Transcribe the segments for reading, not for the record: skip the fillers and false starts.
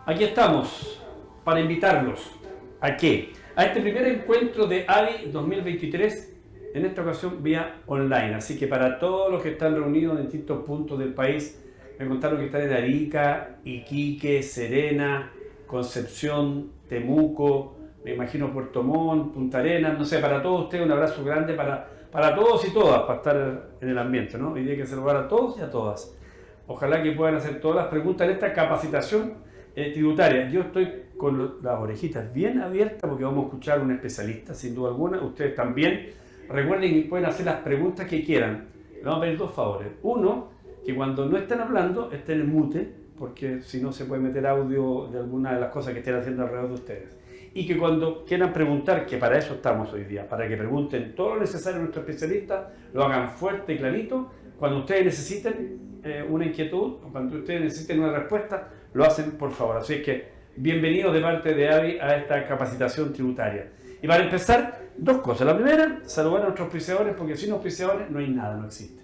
Aquí estamos para invitarlos. ¿A qué? A este primer encuentro de AVI 2023, en esta ocasión vía online. Así que para todos los que están reunidos en distintos puntos del país, me contaron que están en Arica, Iquique, Serena, Concepción, Temuco, me imagino Puerto Montt, Punta Arenas, no sé, para todos ustedes un abrazo grande para todos y todas, para estar en el ambiente, ¿no? Y hay que saludar a todos y a todas. Ojalá que puedan hacer todas las preguntas en esta capacitación tributaria. Yo estoy con las orejitas bien abiertas porque vamos a escuchar a un especialista, sin duda alguna. Ustedes también. Recuerden que pueden hacer las preguntas que quieran. Le vamos a pedir dos favores. Uno, que cuando no estén hablando, estén en mute, porque si no se puede meter audio de alguna de las cosas que estén haciendo alrededor de ustedes. Y que cuando quieran preguntar, que para eso estamos hoy día, para que pregunten todo lo necesario a nuestro especialista, lo hagan fuerte y clarito. Cuando ustedes necesiten una inquietud, o cuando ustedes necesiten una respuesta, lo hacen por favor. Así es que bienvenidos de parte de AVI a esta capacitación tributaria. Y para empezar, dos cosas. La primera, saludar a nuestros auspiciadores, porque sin auspiciadores no hay nada, no existe.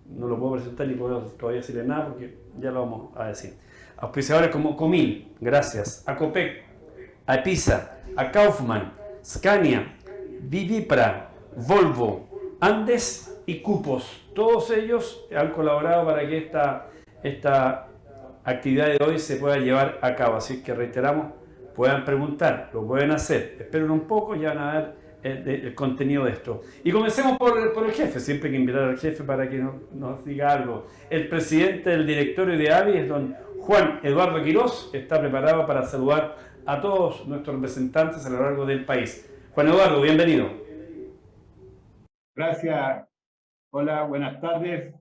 No lo puedo presentar ni puedo todavía decirle nada porque ya lo vamos a decir. Auspiciadores como Comil, gracias. A Copec, a Episa, a Kaufman, Scania, Vivipra, Volvo, Andes y Cupos. Todos ellos han colaborado para que esta actividad de hoy se pueda llevar a cabo. Así que reiteramos, puedan preguntar, lo pueden hacer. Esperen un poco, ya van a ver el contenido de esto. Y comencemos por el jefe. Siempre hay que invitar al jefe para que nos diga algo. El presidente del directorio de AVI es don Juan Eduardo Quirós, que está preparado para saludar a todos nuestros representantes a lo largo del país. Juan Eduardo, bienvenido. Gracias. Hola, buenas tardes.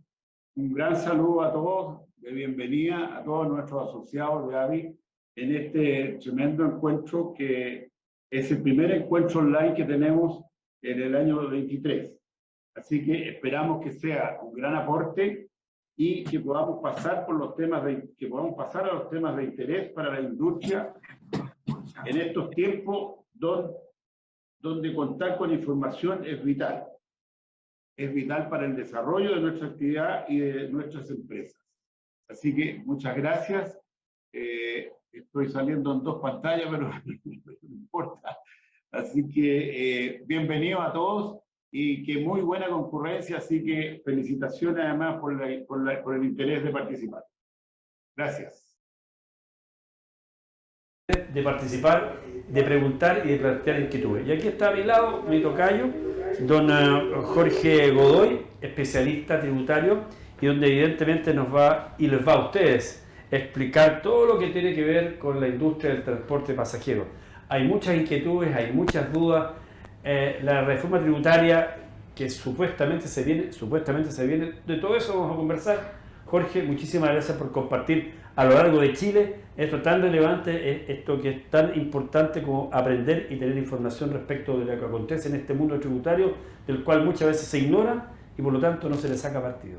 Un gran saludo a todos, de bienvenida a todos nuestros asociados de AVI en este tremendo encuentro que es el primer encuentro online que tenemos en el año 23. Así que esperamos que sea un gran aporte y que podamos pasar por los temas pasar a los temas de interés para la industria en estos tiempos donde contar con información es vital. Es vital para el desarrollo de nuestra actividad y de nuestras empresas. Así que muchas gracias. Estoy saliendo en dos pantallas, pero no importa. Así que bienvenidos a todos y que muy buena concurrencia. Así que felicitaciones además por el interés de participar. Gracias. De participar, de preguntar y de plantear inquietudes. Y aquí está a mi lado mi tocayo, don Jorge Godoy, especialista tributario, y donde evidentemente les va a ustedes explicar todo lo que tiene que ver con la industria del transporte pasajero. Hay muchas inquietudes, hay muchas dudas. La reforma tributaria que supuestamente se viene, de todo eso vamos a conversar. Jorge, muchísimas gracias por compartir a lo largo de Chile esto tan relevante, esto que es tan importante como aprender y tener información respecto de lo que acontece en este mundo tributario, del cual muchas veces se ignora y por lo tanto no se le saca partido.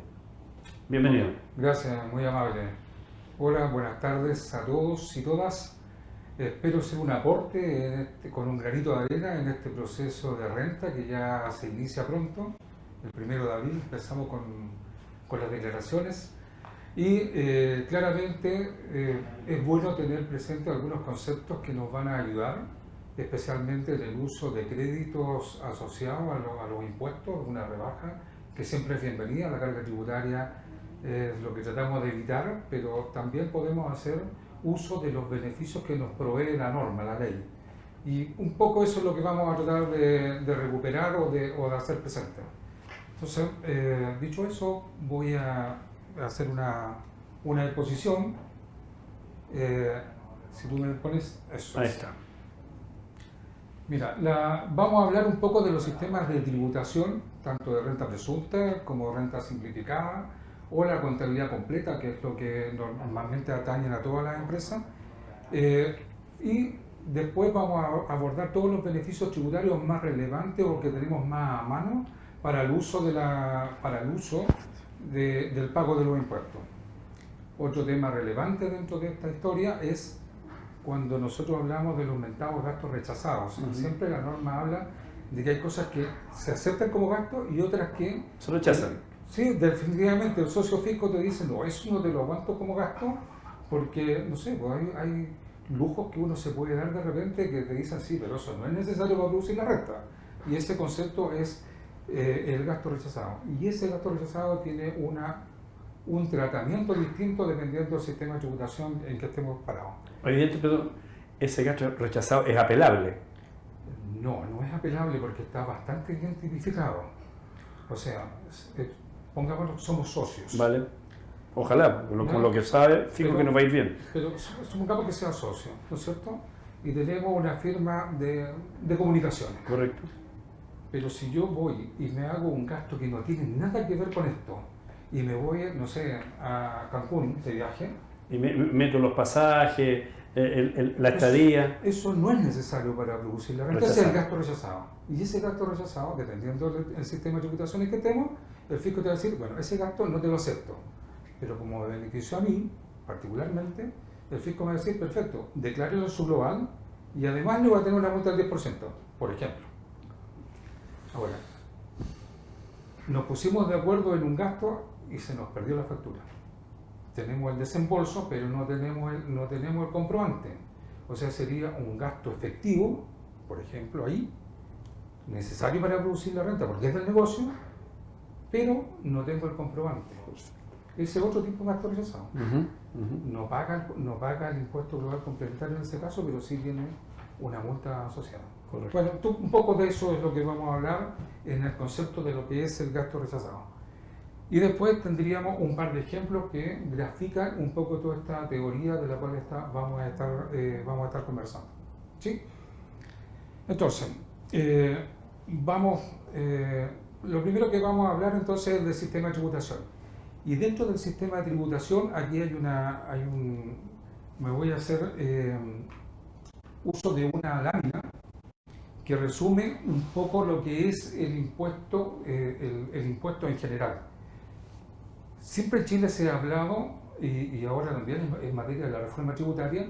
Bienvenido. Gracias, muy amable. Hola, buenas tardes a todos y todas. Espero ser un aporte con un granito de arena en este proceso de renta que ya se inicia pronto. El 1 de abril empezamos con las declaraciones. Y claramente es bueno tener presente algunos conceptos que nos van a ayudar, especialmente en el uso de créditos asociados a los impuestos, una rebaja que siempre es bienvenida. La carga tributaria es lo que tratamos de evitar, pero también podemos hacer uso de los beneficios que nos provee la norma, la ley. Y un poco eso es lo que vamos a tratar de recuperar o de hacer presente. Entonces, dicho eso, voy a hacer una exposición. Si tú me pones eso. Ahí está. Mira, vamos a hablar un poco de los sistemas de tributación, tanto de renta presunta como renta simplificada o la contabilidad completa, que es lo que normalmente atañen a todas las empresas. Y después vamos a abordar todos los beneficios tributarios más relevantes o que tenemos más a mano para el uso del pago de los impuestos. Otro tema relevante dentro de esta historia es cuando nosotros hablamos de los aumentados gastos rechazados. Siempre la norma habla de que hay cosas que se aceptan como gastos y otras que Se rechazan. Sí, definitivamente el socio fisco te dice, no, eso no te lo aguanto como gasto porque, no sé, pues hay lujos que uno se puede dar de repente que te dicen, sí, pero eso no es necesario para producir la renta. Y ese concepto es el gasto rechazado. Y ese gasto rechazado tiene un tratamiento distinto dependiendo del sistema de tributación en que estemos parados. Evidente, pero ese gasto rechazado es apelable. No es apelable porque está bastante bien tipificado. O sea, pongámoslo, somos socios. Vale. Ojalá, con lo que sabe, fijo que nos va a ir bien. Pero supongamos que sea socio, ¿no es cierto? Y tenemos una firma de comunicaciones. Correcto. Pero si yo voy y me hago un gasto que no tiene nada que ver con esto, y me voy, no sé, a Cancún de viaje, Y meto los pasajes, la estadía. Eso no es necesario para producir la renta, ese es el gasto rechazado. Y ese gasto rechazado, dependiendo del sistema de tributación en que estemos, el fisco te va a decir, bueno, ese gasto no te lo acepto. Pero como me benefició a mí, particularmente, el fisco me va a decir, perfecto, declárelo en su global y además le va a tener una multa del 10%, por ejemplo. Ahora, nos pusimos de acuerdo en un gasto y se nos perdió la factura. Tenemos el desembolso, pero no tenemos el comprobante. O sea, sería un gasto efectivo, por ejemplo, ahí, necesario para producir la renta, porque es del negocio, pero no tengo el comprobante. Ese otro tipo de gasto rechazado. No paga el impuesto global complementario en ese caso, pero sí tiene una multa asociada. Correcto. Bueno, un poco de eso es lo que vamos a hablar en el concepto de lo que es el gasto rechazado. Y después tendríamos un par de ejemplos que grafican un poco toda esta teoría de la cual vamos a estar conversando. ¿Sí? Entonces, lo primero que vamos a hablar entonces es del sistema de tributación. Y dentro del sistema de tributación, aquí me voy a hacer uso de una lámina que resume un poco lo que es el impuesto en general. Siempre en Chile se ha hablado, y ahora también en materia de la reforma tributaria,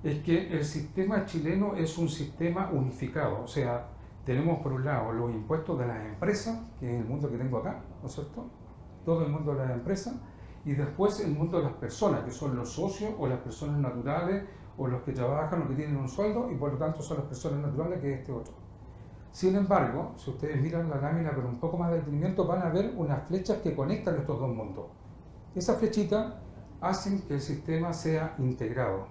es que el sistema chileno es un sistema unificado. O sea, tenemos por un lado los impuestos de las empresas, que es el mundo que tengo acá, ¿no es cierto? Todo el mundo de las empresas, y después el mundo de las personas, que son los socios o las personas naturales, o los que trabajan o que tienen un sueldo, y por lo tanto son las personas naturales, que es este otro. Sin embargo, si ustedes miran la lámina con un poco más de detenimiento, van a ver unas flechas que conectan estos dos mundos. Esas flechitas hacen que el sistema sea integrado.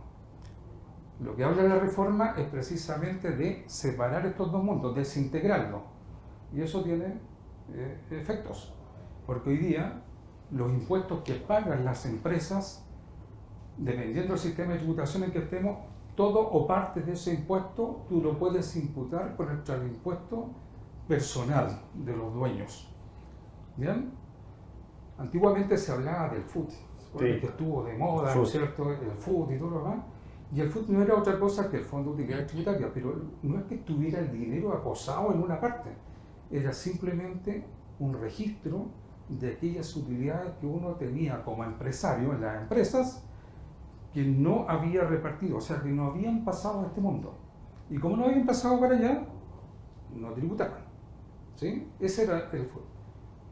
Lo que habla la reforma es precisamente de separar estos dos mundos, desintegrarlos. Y eso tiene efectos. Porque hoy día los impuestos que pagan las empresas, dependiendo del sistema de tributación en que estemos, todo o parte de ese impuesto tú lo puedes imputar contra el impuesto personal de los dueños. ¿Bien? Antiguamente se hablaba del FUT, que estuvo de moda, ¿no es cierto? El FUT y todo lo demás. Y el FUT no era otra cosa que el Fondo de Utilidades Tributarias, pero no es que estuviera el dinero acosado en una parte, era simplemente un registro de aquellas utilidades que uno tenía como empresario en las empresas que no había repartido, o sea, que no habían pasado a este mundo. Y como no habían pasado para allá, no tributaban. ¿Sí? Ese era el FUT.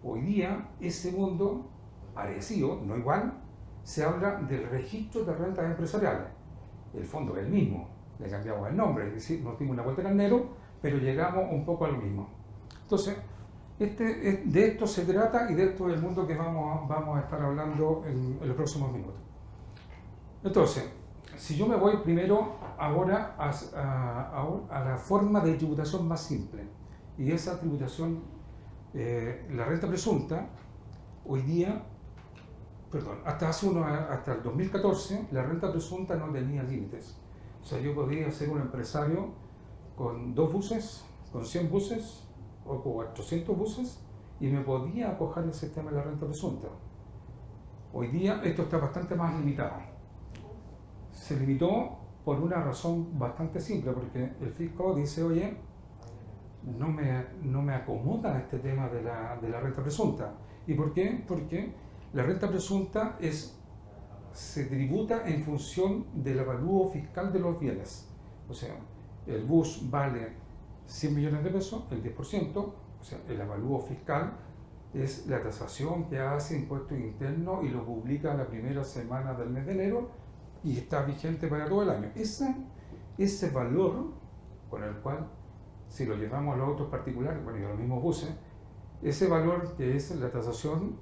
Hoy día, ese mundo parecido, no igual, se habla del registro de rentas empresariales. El fondo es el mismo, le cambiamos el nombre, es decir, nos dimos una vuelta carnero, pero llegamos un poco a lo mismo. Entonces, de esto se trata y de esto es el mundo que vamos a estar hablando en los próximos minutos. Entonces, si yo me voy primero ahora a la forma de tributación más simple, y esa tributación, la renta presunta, hoy día, hasta el 2014, la renta presunta no tenía límites. O sea, yo podía ser un empresario con 2 buses, con 100 buses o con 400 buses y me podía acoger el sistema de la renta presunta. Hoy día esto está bastante más limitado. Se limitó por una razón bastante simple, porque el fisco dice, oye, no me acomoda este tema de la renta presunta. ¿Y por qué? Porque la renta presunta se tributa en función del avalúo fiscal de los bienes. O sea, el bus vale 100 millones de pesos, el 10%, o sea, el avalúo fiscal es la tasación que hace Impuestos Internos y lo publica la primera semana del mes de enero y está vigente para todo el año. Ese valor con el cual, si lo llevamos a los autos particulares, bueno, y a los mismos buses, ese valor que es la tasación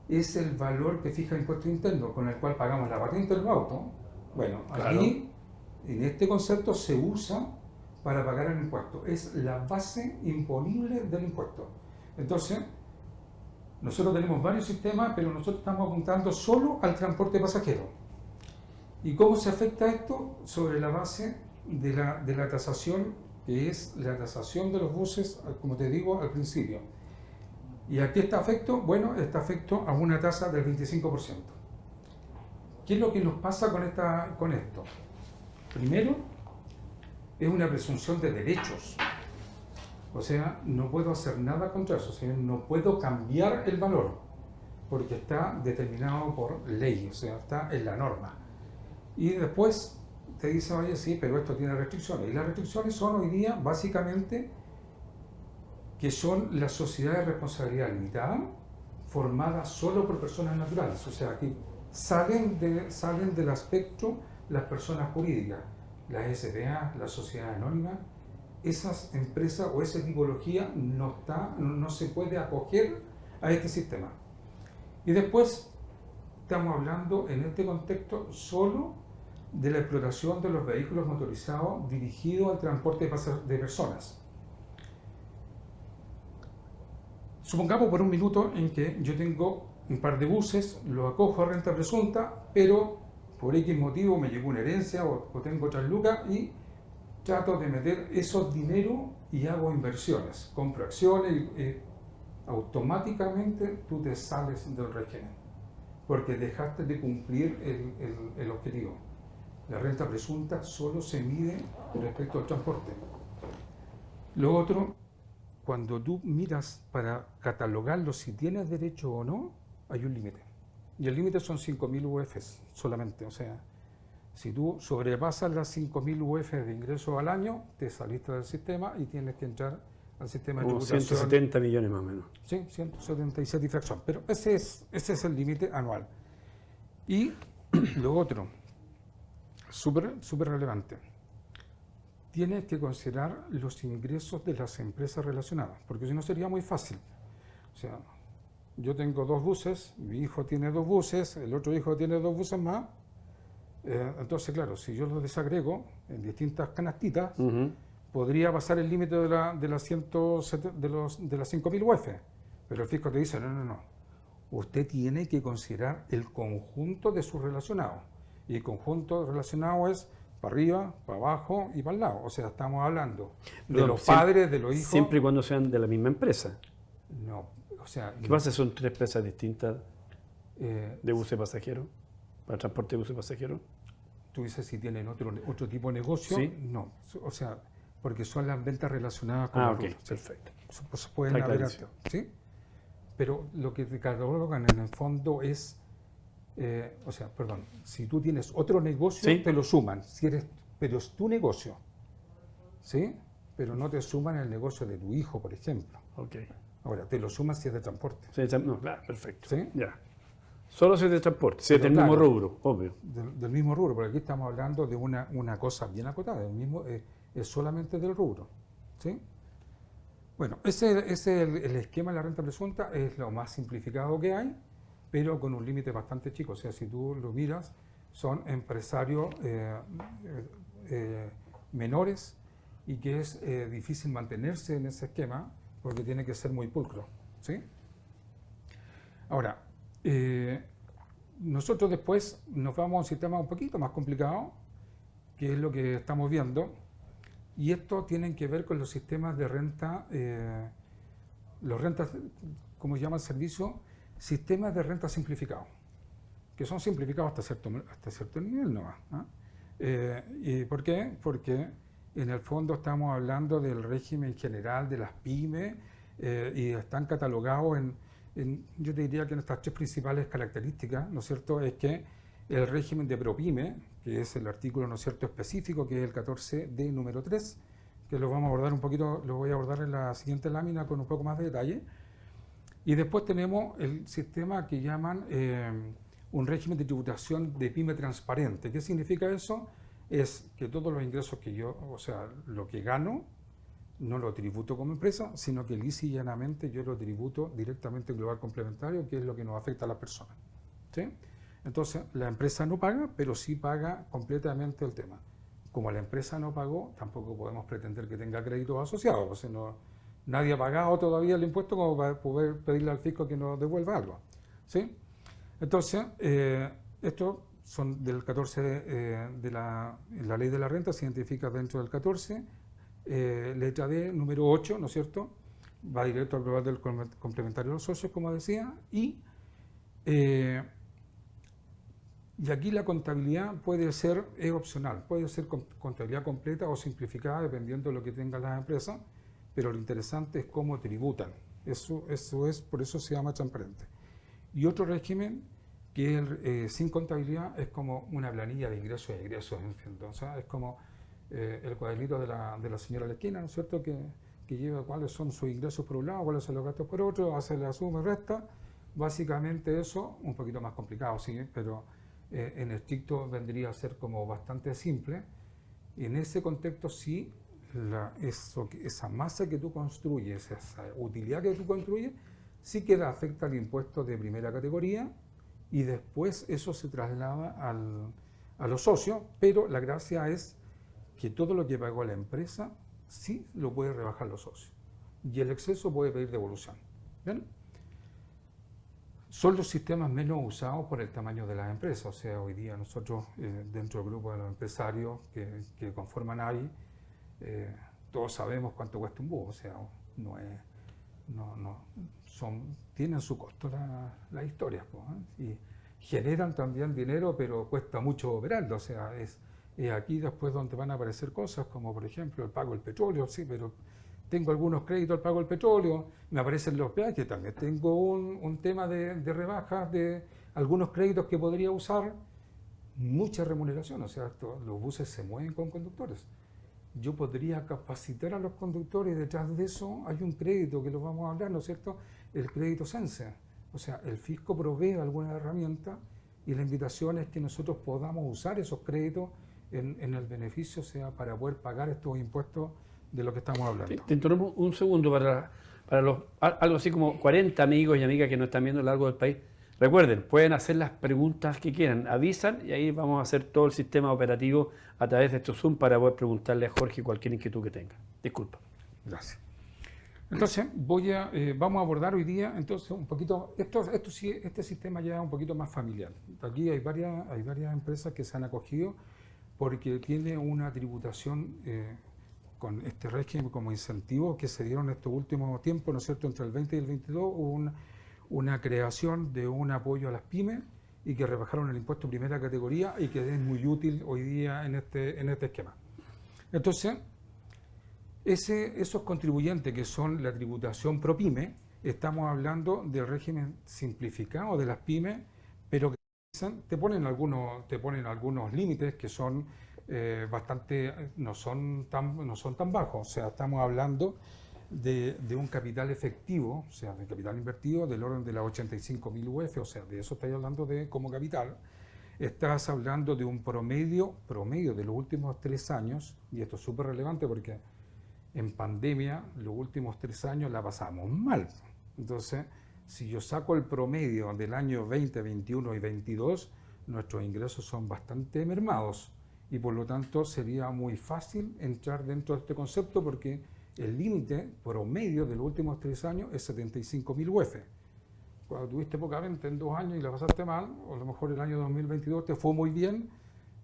es el valor que fija el impuesto interno, con el cual pagamos la patente del auto. Bueno, Claro. aquí, en este concepto, se usa para pagar el impuesto. Es la base imponible del impuesto. Entonces, nosotros tenemos varios sistemas, pero nosotros estamos apuntando solo al transporte pasajero. ¿Y cómo se afecta esto? Sobre la base de la tasación, que es la tasación de los buses, como te digo al principio. ¿Y a qué está afecto? Bueno, está afecto a una tasa del 25%. ¿Qué es lo que nos pasa con esto? Primero, es una presunción de derechos. O sea, no puedo hacer nada contra eso, o sea, no puedo cambiar el valor, porque está determinado por ley, o sea, está en la norma. Y después te dice, oye, sí, pero esto tiene restricciones. Y las restricciones son hoy día, básicamente, que son las sociedades de responsabilidad limitada, formadas solo por personas naturales. O sea, aquí salen del aspecto las personas jurídicas, las SPA, las sociedades anónimas. Esas empresas o esa tipología no se puede acoger a este sistema. Y después estamos hablando en este contexto solo de la explotación de los vehículos motorizados dirigidos al transporte de personas. Supongamos por un minuto en que yo tengo un par de buses, los acojo a renta presunta, pero por X motivo me llegó una herencia o tengo otras lucas y trato de meter esos dineros y hago inversiones, compro acciones y automáticamente tú te sales del régimen porque dejaste de cumplir el objetivo. La renta presunta solo se mide respecto al transporte. Lo otro, cuando tú miras para catalogarlo si tienes derecho o no, hay un límite. Y el límite son 5.000 UFs solamente, o sea, si tú sobrepasas las 5.000 UF de ingresos al año, te saliste del sistema y tienes que entrar al sistema de Como tributación. 170 millones más o menos. Sí, 177 y fracción. Pero ese es el límite anual. Y lo otro, súper relevante, tienes que considerar los ingresos de las empresas relacionadas, porque si no sería muy fácil. O sea, yo tengo 2 buses, mi hijo tiene 2 buses, el otro hijo tiene 2 buses más. Entonces, claro, si yo los desagrego en distintas canastitas, podría pasar el límite de las 5.000 UF. Pero el fisco te dice, no. Usted tiene que considerar el conjunto de sus relacionados. Y el conjunto relacionado es para arriba, para abajo y para el lado. O sea, estamos hablando de los padres, de los hijos. Siempre y cuando sean de la misma empresa. No, o sea... ¿Qué pasa si son 3 empresas distintas de buses pasajeros? ¿Para transporte de buses pasajeros? Tú dices si tienen otro tipo de negocio. ¿Sí? No, o sea, porque son las ventas relacionadas con Ah, los ok, rubros. perfecto. Pues pueden Está haber clarísimo. ¿sí? Pero lo que te catalogan en el fondo es, si tú tienes otro negocio, ¿Sí? te lo suman, pero es tu negocio, ¿sí? Pero no te suman el negocio de tu hijo, por ejemplo. Ok. Ahora, te lo suman si es de transporte. No, claro, perfecto. ¿Sí? Ya. Solo si es de transporte, si es Pero del mismo claro, rubro, obvio. Del mismo rubro, porque aquí estamos hablando de una cosa bien acotada, es solamente del rubro, ¿sí? Bueno, ese es el esquema de la renta presunta, es lo más simplificado que hay, pero con un límite bastante chico. O sea, si tú lo miras, son empresarios menores y que es difícil mantenerse en ese esquema porque tiene que ser muy pulcro, ¿sí? Ahora, nosotros después nos vamos a un sistema un poquito más complicado, que es lo que estamos viendo. Y esto tiene que ver con los sistemas de renta, los rentas, como se llama el servicio, sistemas de renta simplificados, que son simplificados hasta cierto nivel nomás, ¿no? ¿Y por qué? Porque en el fondo estamos hablando del régimen general de las pymes y están catalogados yo te diría que nuestras 3 principales características, ¿no es cierto?, es que el régimen de ProPyme, que es el artículo, ¿no es cierto?, específico, que es el 14D número 3, que lo vamos a abordar un poquito, lo voy a abordar en la siguiente lámina con un poco más de detalle. Y después tenemos el sistema que llaman un régimen de tributación de pyme transparente. ¿Qué significa eso? Es que todos los ingresos que yo, o sea, lo que gano, no lo tributo como empresa, sino que lisa y llanamente yo lo tributo directamente en global complementario, que es lo que nos afecta a las personas. ¿Sí? Entonces, la empresa no paga, pero sí paga completamente el tema. Como la empresa no pagó, tampoco podemos pretender que tenga créditos asociados, o sea, nadie ha pagado todavía el impuesto como para poder pedirle al fisco que nos devuelva algo. ¿Sí? Entonces, estos son del 14 de la ley de la renta, se identifica dentro del 14, letra D, número 8, ¿no es cierto? Va directo al global del complementario de los socios, como decía, y aquí la contabilidad puede ser, es opcional, puede ser contabilidad completa o simplificada dependiendo de lo que tengan las empresas, pero lo interesante es cómo tributan. Eso es, por eso se llama transparente. Y otro régimen que sin contabilidad es como una planilla de ingresos y egresos, en fin. Entonces, es como el cuadernito de la señora de la esquina, ¿no es cierto?, que lleva cuáles son sus ingresos por un lado, cuáles son los gastos por otro, hace la suma y resta. Básicamente eso, un poquito más complicado, sí, pero en estricto vendría a ser como bastante simple. En ese contexto sí, esa masa que tú construyes, esa utilidad que tú construyes, sí que afecta al impuesto de primera categoría y después eso se traslada a los socios, pero la gracia es que todo lo que pagó la empresa sí lo puede rebajar los socios y el exceso puede pedir devolución. ¿Bien? Son los sistemas menos usados por el tamaño de las empresas, o sea, hoy día nosotros dentro del grupo de los empresarios que conforman AVI, todos sabemos cuánto cuesta un bus, o sea, tienen su costo las historias, y generan también dinero, pero cuesta mucho operarlo, o sea, es aquí después donde van a aparecer cosas como por ejemplo el pago del petróleo, sí, pero tengo algunos créditos al pago del petróleo, me aparecen los peajes, también tengo un tema de rebajas de algunos créditos que podría usar, mucha remuneración, o sea, los buses se mueven con conductores. Yo podría capacitar a los conductores, detrás de eso hay un crédito que lo vamos a hablar, ¿no es cierto? El crédito Sense. O sea, el fisco provee alguna herramienta y la invitación es que nosotros podamos usar esos créditos en el beneficio, o sea, para poder pagar estos impuestos de lo que estamos hablando. Te interrumpo un segundo para algo así como 40 amigos y amigas que nos están viendo a lo largo del país. Recuerden, pueden hacer las preguntas que quieran, avisan y ahí vamos a hacer todo el sistema operativo a través de estos Zoom para poder preguntarle a Jorge cualquier inquietud que tenga. Disculpa. Gracias. Entonces, vamos a abordar hoy día entonces un poquito, este sistema ya es un poquito más familiar. Aquí hay varias empresas que se han acogido porque tiene una tributación con este régimen como incentivo que se dieron en estos últimos tiempos, ¿no es cierto? Entre el 20 y el 22 hubo una creación de un apoyo a las pymes y que rebajaron el impuesto de primera categoría y que es muy útil hoy día en este esquema. Entonces, esos contribuyentes que son la tributación pro pyme, estamos hablando del régimen simplificado de las pymes, pero que te ponen algunos límites que son no son tan bajos. O sea, estamos hablando de un capital efectivo, o sea, de capital invertido del orden de las 85.000 UF, o sea, de eso estáis hablando como capital. Estás hablando de un promedio de los últimos 3 años, y esto es súper relevante porque en pandemia los últimos 3 años la pasamos mal. Entonces, si yo saco el promedio del año 20, 21 y 22, nuestros ingresos son bastante mermados y por lo tanto sería muy fácil entrar dentro de este concepto porque el límite promedio de los últimos 3 años es 75.000 UF. Cuando tuviste poca venta en 2 años y la pasaste mal, o a lo mejor el año 2022 te fue muy bien,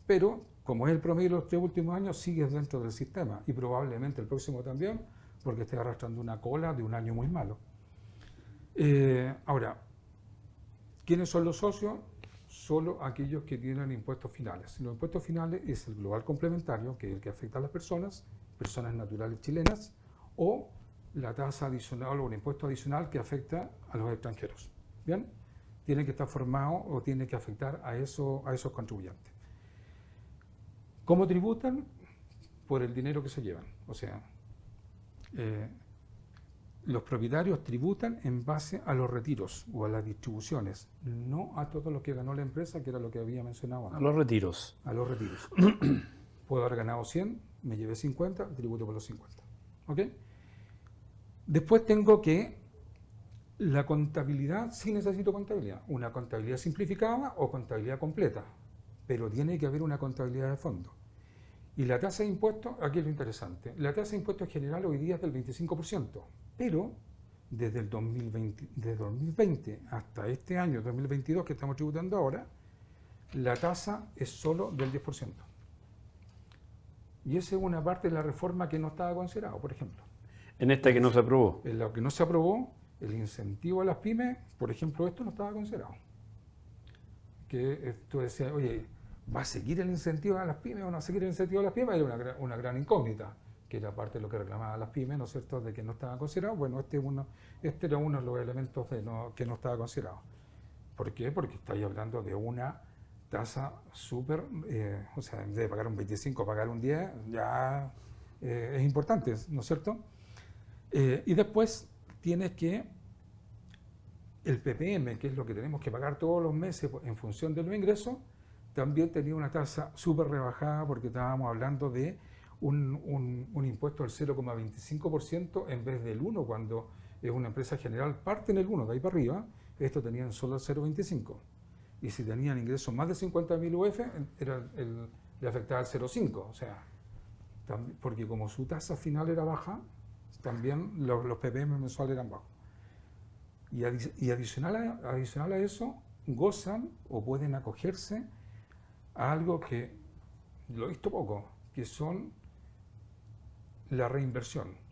pero como es el promedio de los 3 últimos años, sigues dentro del sistema y probablemente el próximo también, porque estés arrastrando una cola de un año muy malo. Ahora, ¿quiénes son los socios? Solo aquellos que tienen impuestos finales. Los impuestos finales es el global complementario, que es el que afecta a las personas naturales chilenas, o la tasa adicional o el impuesto adicional que afecta a los extranjeros. ¿Bien? Tiene que estar formado o tiene que afectar a esos contribuyentes. ¿Cómo tributan? Por el dinero que se llevan. O sea, los propietarios tributan en base a los retiros o a las distribuciones, no a todo lo que ganó la empresa, que era lo que había mencionado antes. A los retiros. A los retiros. Puedo haber ganado 100, me llevé 50, tributo por los 50. ¿Ok? Después tengo que la contabilidad, sí necesito contabilidad, una contabilidad simplificada o contabilidad completa, pero tiene que haber una contabilidad de fondo. Y la tasa de impuestos, aquí es lo interesante, la tasa de impuestos general hoy día es del 25%, pero desde el 2020 hasta este año 2022 que estamos tributando ahora, la tasa es solo del 10%. Y esa es una parte de la reforma que no estaba considerada, por ejemplo. En esta que no se aprobó. En lo que no se aprobó, el incentivo a las pymes, por ejemplo, esto no estaba considerado. Que tú decías, oye, ¿va a seguir el incentivo a las pymes o no va a seguir el incentivo a las pymes? Era una gran incógnita, que era parte de lo que reclamaban las pymes, ¿no es cierto?, de que no estaba considerado. Bueno, este era uno de los elementos que no estaba considerado. ¿Por qué? Porque estáis hablando de una tasa súper, o sea, en vez de pagar un 25, pagar un 10, ya es importante, ¿no es cierto? Y después tienes que el PPM, que es lo que tenemos que pagar todos los meses en función de los ingresos, también tenía una tasa súper rebajada porque estábamos hablando de un impuesto del 0,25% en vez del 1%, cuando es una empresa general parte en el 1%, de ahí para arriba, esto tenían solo el 0,25%. Y si tenían ingresos más de 50.000 UF, le afectaba el 0,5%. O sea, porque como su tasa final era baja, también los PPM mensuales eran bajos. Y adicional a eso, gozan o pueden acogerse a algo que lo he visto poco, que son la reinversión.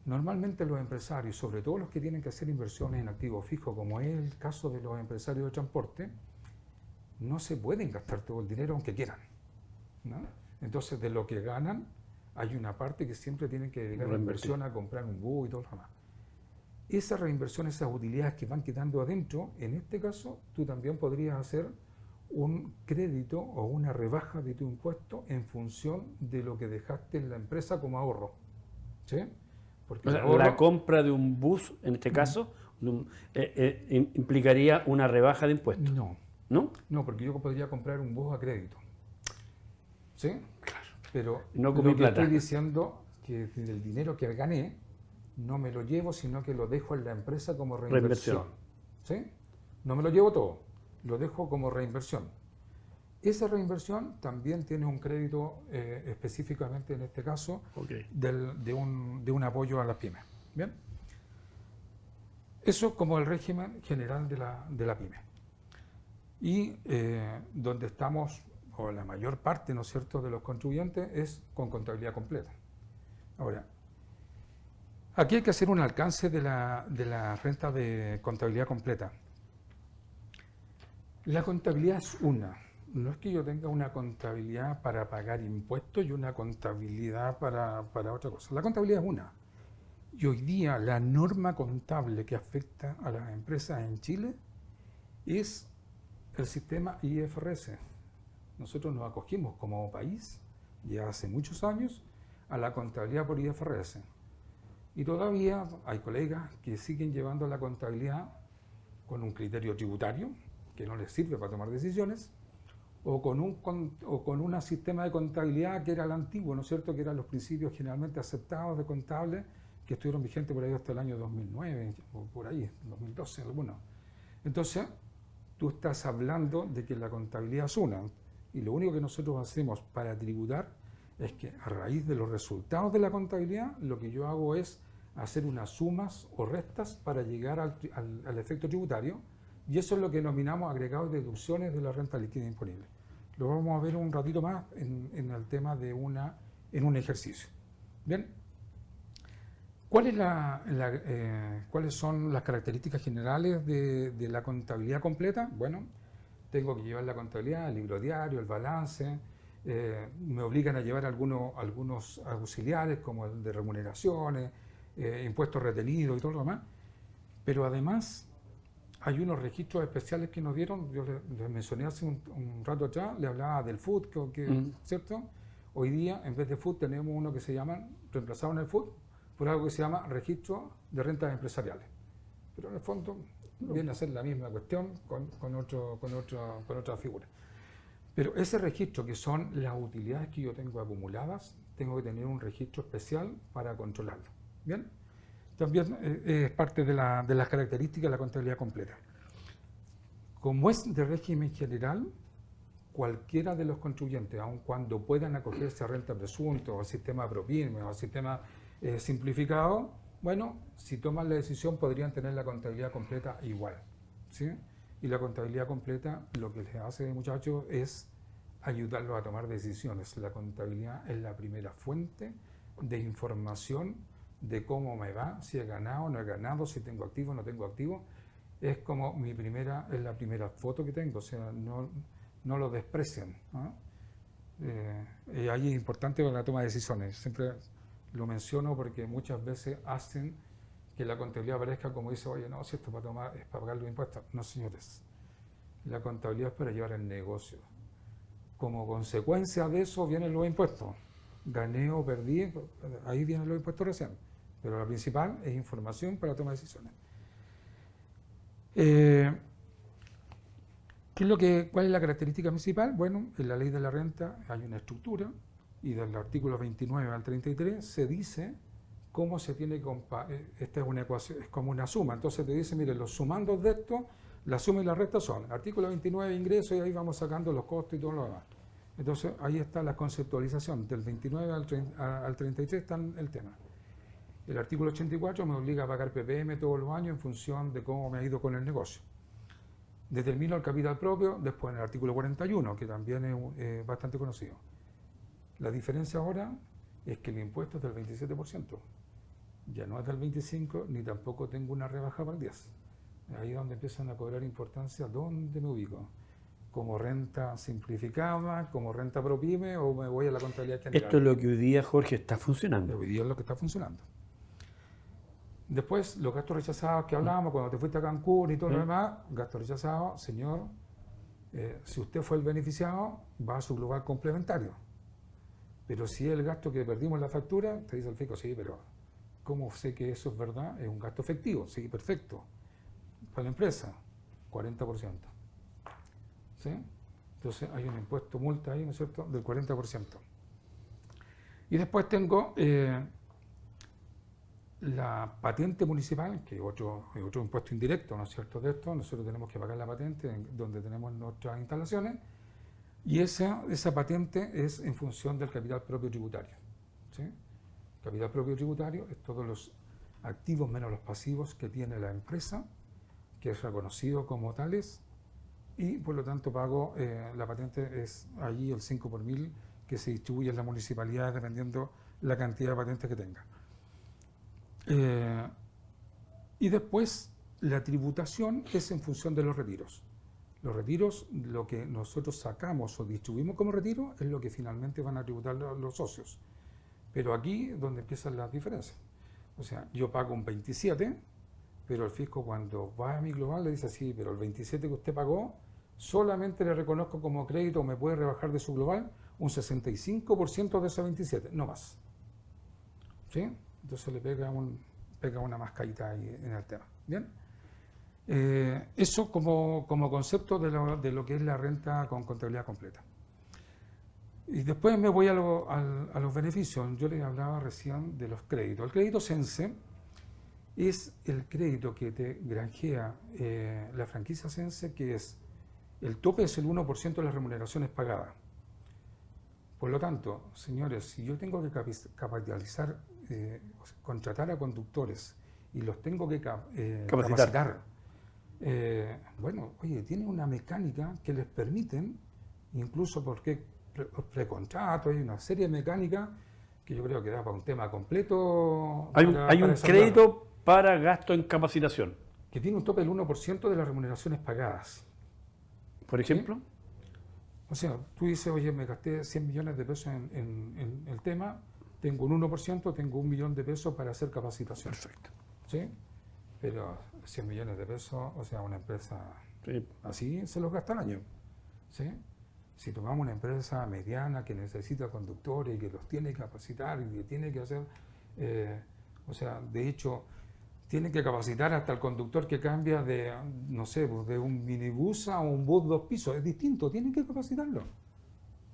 Normalmente los empresarios, sobre todo los que tienen que hacer inversiones en activos fijos, como es el caso de los empresarios de transporte, no se pueden gastar todo el dinero aunque quieran, ¿no? Entonces, de lo que ganan, hay una parte que siempre tienen que dedicar a la inversión, a comprar un bus y todo lo demás. Esa reinversión, esas utilidades que van quedando adentro, en este caso, tú también podrías hacer un crédito o una rebaja de tu impuesto en función de lo que dejaste en la empresa como ahorro. ¿Sí? Porque o sea, la compra de un bus, en este caso, implicaría una rebaja de impuestos. No. ¿No? No, porque yo podría comprar un bus a crédito. ¿Sí? Claro. Pero no lo que estoy diciendo que del dinero que gané, no me lo llevo, sino que lo dejo en la empresa como reinversión. ¿Sí? No me lo llevo todo, lo dejo como reinversión. Esa reinversión también tiene un crédito específicamente en este caso de un apoyo a las pymes. ¿Bien? Eso como el régimen general de la pyme. Y donde estamos, o la mayor parte, ¿no es cierto?, de los contribuyentes es con contabilidad completa. Ahora, aquí hay que hacer un alcance de la renta de contabilidad completa. La contabilidad es una. No es que yo tenga una contabilidad para pagar impuestos y una contabilidad para otra cosa. La contabilidad es una. Y hoy día la norma contable que afecta a las empresas en Chile es el sistema IFRS. Nosotros nos acogimos como país, ya hace muchos años, a la contabilidad por IFRS. Y todavía hay colegas que siguen llevando la contabilidad con un criterio tributario, que no les sirve para tomar decisiones, o con un sistema de contabilidad que era el antiguo, ¿no es cierto?, que eran los principios generalmente aceptados de contables, que estuvieron vigentes por ahí hasta el año 2009, o por ahí, 2012 algunos. Entonces, tú estás hablando de que la contabilidad es una, y lo único que nosotros hacemos para tributar es que a raíz de los resultados de la contabilidad, lo que yo hago es hacer unas sumas o restas para llegar al efecto tributario, y eso es lo que denominamos agregados de deducciones de la renta líquida disponible. Lo vamos a ver un ratito más en el tema de en un ejercicio. Bien. ¿Cuáles son las características generales de la contabilidad completa? Bueno, tengo que llevar la contabilidad, el libro diario, el balance, me obligan a llevar algunos auxiliares como el de remuneraciones, impuestos retenidos y todo lo demás, pero además hay unos registros especiales que nos dieron, yo les mencioné hace un rato atrás, le hablaba del FUT, ¿cierto? Hoy día, en vez de FUT, tenemos uno que se llama, reemplazado en el FUT, por algo que se llama registro de rentas empresariales. Pero en el fondo viene a ser la misma cuestión con otra figura. Pero ese registro, que son las utilidades que yo tengo acumuladas, tengo que tener un registro especial para controlarlo. ¿Bien? También es parte de las características de la contabilidad completa. Como es de régimen general, cualquiera de los contribuyentes, aun cuando puedan acogerse a renta presunta o al sistema ProPyme o al sistema simplificado, bueno, si toman la decisión podrían tener la contabilidad completa igual, ¿sí? Y la contabilidad completa lo que les hace, muchachos, es ayudarlos a tomar decisiones. La contabilidad es la primera fuente de información de cómo me va, si he ganado o no he ganado, si tengo activo o no tengo activo. Es como es la primera foto que tengo, o sea, no lo desprecian, ¿no? Ahí es importante para la toma de decisiones. Siempre lo menciono porque muchas veces hacen que la contabilidad parezca como dice, oye, no, si esto es para pagar los impuestos. No, señores, la contabilidad es para llevar el negocio. Como consecuencia de eso vienen los impuestos. Gané o perdí, ahí vienen los impuestos recién. Pero la principal es información para la toma de decisiones. ¿Cuál es la característica principal? Bueno, en la ley de la renta hay una estructura y del artículo 29 al 33 se dice cómo se tiene que esta es una ecuación, es como una suma. Entonces te dice, mire, los sumandos de esto, la suma y la resta son artículo 29 ingresos y ahí vamos sacando los costos y todo lo demás. Entonces ahí está la conceptualización, del 29 al 33 está el tema. El artículo 84 me obliga a pagar PPM todos los años en función de cómo me ha ido con el negocio. Determino el capital propio, después en el artículo 41, que también es bastante conocido. La diferencia ahora es que el impuesto es del 27%. Ya no es del 25%, ni tampoco tengo una rebaja para el 10%. Ahí es donde empiezan a cobrar importancia dónde me ubico. Como renta simplificada, como renta ProPyme, o me voy a la contabilidad general. Esto es lo que hoy día, Jorge, está funcionando. Hoy día es lo que está funcionando. Después, los gastos rechazados que hablábamos, cuando te fuiste a Cancún y todo lo demás, gastos rechazados, señor, si usted fue el beneficiado, va a su global complementario. Pero si es el gasto que perdimos en la factura, te dice el fisco, sí, pero ¿cómo sé que eso es verdad? Es un gasto efectivo, sí, perfecto. Para la empresa, 40%. ¿Sí? Entonces hay un impuesto multa ahí, ¿no es cierto?, del 40%. Y después tengo la patente municipal, que es otro impuesto indirecto, ¿no es cierto?, de esto. Nosotros tenemos que pagar la patente donde tenemos nuestras instalaciones, y esa patente es en función del capital propio tributario, ¿sí? Capital propio tributario es todos los activos menos los pasivos que tiene la empresa, que es reconocido como tales, y por lo tanto pago, la patente es allí el 5 por 1000 que se distribuye en la municipalidad dependiendo la cantidad de patentes que tenga. Y después la tributación es en función de los retiros. Los retiros, lo que nosotros sacamos o distribuimos como retiro, es lo que finalmente van a tributar los socios. Pero aquí es donde empiezan las diferencias. O sea, yo pago un 27, pero el fisco cuando va a mi global le dice, sí, pero el 27 que usted pagó, solamente le reconozco como crédito, me puede rebajar de su global un 65% de ese 27, no más. ¿Sí? Entonces le pega una mascarita ahí en el tema. ¿Bien? Eso como concepto de lo que es la renta con contabilidad completa. Y después me voy a los beneficios. Yo les hablaba recién de los créditos. El crédito Sense es el crédito que te granjea la franquicia Sense, que es el tope es el 1% de las remuneraciones pagadas. Por lo tanto, señores, si yo tengo que capitalizar, contratar a conductores y los tengo que capacitar, bueno, oye, tienen una mecánica que les permiten, incluso porque precontrato, hay una serie de mecánicas que yo creo que da para un tema completo. Hay un crédito para gasto en capacitación. Que tiene un tope del 1% de las remuneraciones pagadas. ¿Por ejemplo? ¿Sí? O sea, tú dices, oye, me gasté 100 millones de pesos en el tema, tengo un 1%, tengo 1 millón de pesos para hacer capacitación. Perfecto. ¿Sí? Pero 100 millones de pesos, o sea, una empresa así se los gasta al año. ¿Sí? Si tomamos una empresa mediana que necesita conductores y que los tiene que capacitar y que tiene que hacer, O sea, de hecho, tienen que capacitar hasta el conductor que cambia de, no sé, pues, de un minibús a un bus 2 pisos. Es distinto, tienen que capacitarlo.